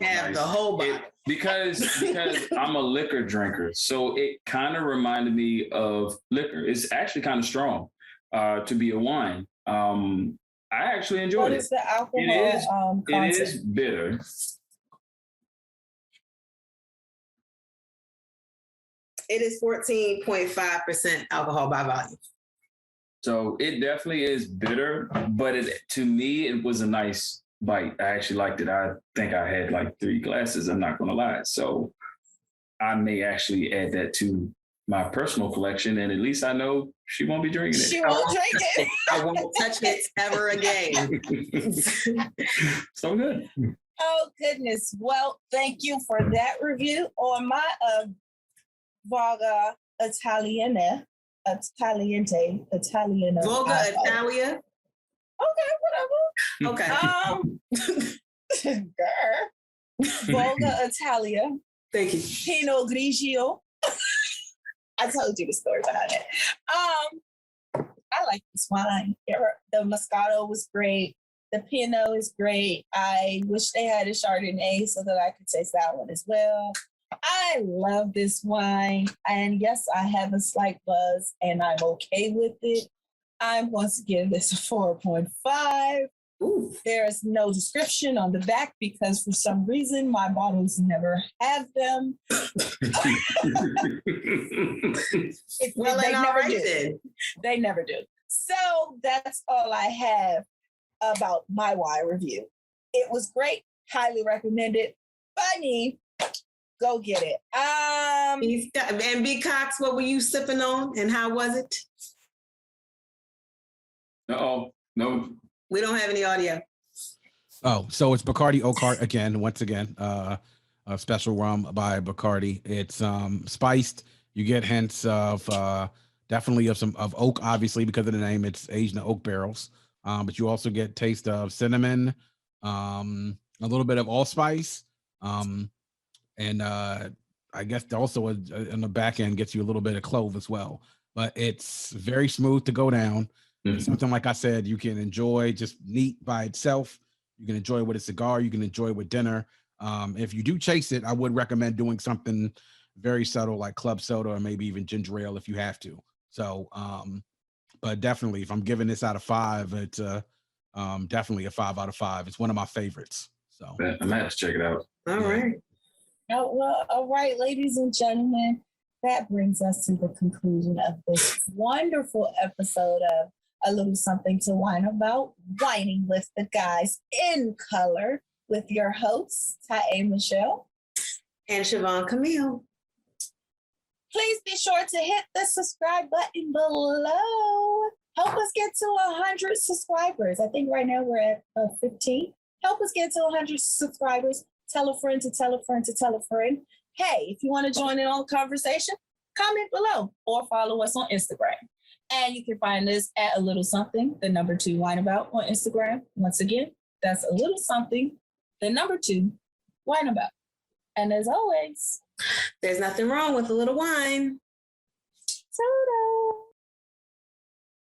Have the whole bottle. Because I'm a liquor drinker, so it kind of reminded me of liquor. It's actually kind of strong to be a wine. I actually enjoyed it. What is the alcohol? It is bitter. It is 14.5% alcohol by volume. So it definitely is bitter, but to me, it was a nice bite. I actually liked it. I think I had like 3 glasses. I'm not going to lie. So I may actually add that to my personal collection, and at least I know she won't be drinking it. She won't drink it. I won't touch it ever again. So good. Oh, goodness. Well, thank you for that review on my Volga Italiana. Italiana. Volga Italia. Okay, whatever. Okay. Girl. Volga Italia. Thank you. Pinot Grigio. I told you the story behind it. I like this wine. The Moscato was great. The Pinot is great. I wish they had a Chardonnay so that I could taste that one as well. I love this wine. And yes, I have a slight buzz and I'm okay with it. I'm going to give this a 4.5. Ooh. There is no description on the back because for some reason my bottles never have them. Well, they and all never right do. then. They never do. So that's all I have about my wine review. It was great. Highly recommended by me. Go get it. And B. Cox, what were you sipping on and how was it? Uh-oh. No. We don't have any audio. Oh, so it's Bacardi Oak again, once again, a special rum by Bacardi. It's spiced. You get hints of definitely of oak, obviously, because of the name. It's aged in oak barrels. But you also get taste of cinnamon, a little bit of allspice, and I guess also on the back end gets you a little bit of clove as well. But it's very smooth to go down. It's something, like I said, you can enjoy just neat by itself. You can enjoy it with a cigar. You can enjoy it with dinner. If you do chase it, I would recommend doing something very subtle like club soda or maybe even ginger ale if you have to. So, but definitely, if I'm giving this out of 5, it's definitely a 5 out of 5. It's one of my favorites. So I might have to check it out. All right. Oh, well, all right, ladies and gentlemen, that brings us to the conclusion of this wonderful episode of A Little Something to Wine About, Whining with the Guys in Color, with your hosts, Ty Michelle And Siobhan Camille. Please be sure to hit the subscribe button below. Help us get to 100 subscribers. I think right now we're at 15. Help us get to 100 subscribers. Tell a friend to tell a friend to tell a friend. Hey, if you want to join in on the conversation, comment below or follow us on Instagram. And you can find us at A Little Something, the number 2 Wine About on Instagram. Once again, that's A Little Something, the number 2 Wine About. And as always, there's nothing wrong with a little wine. Soda.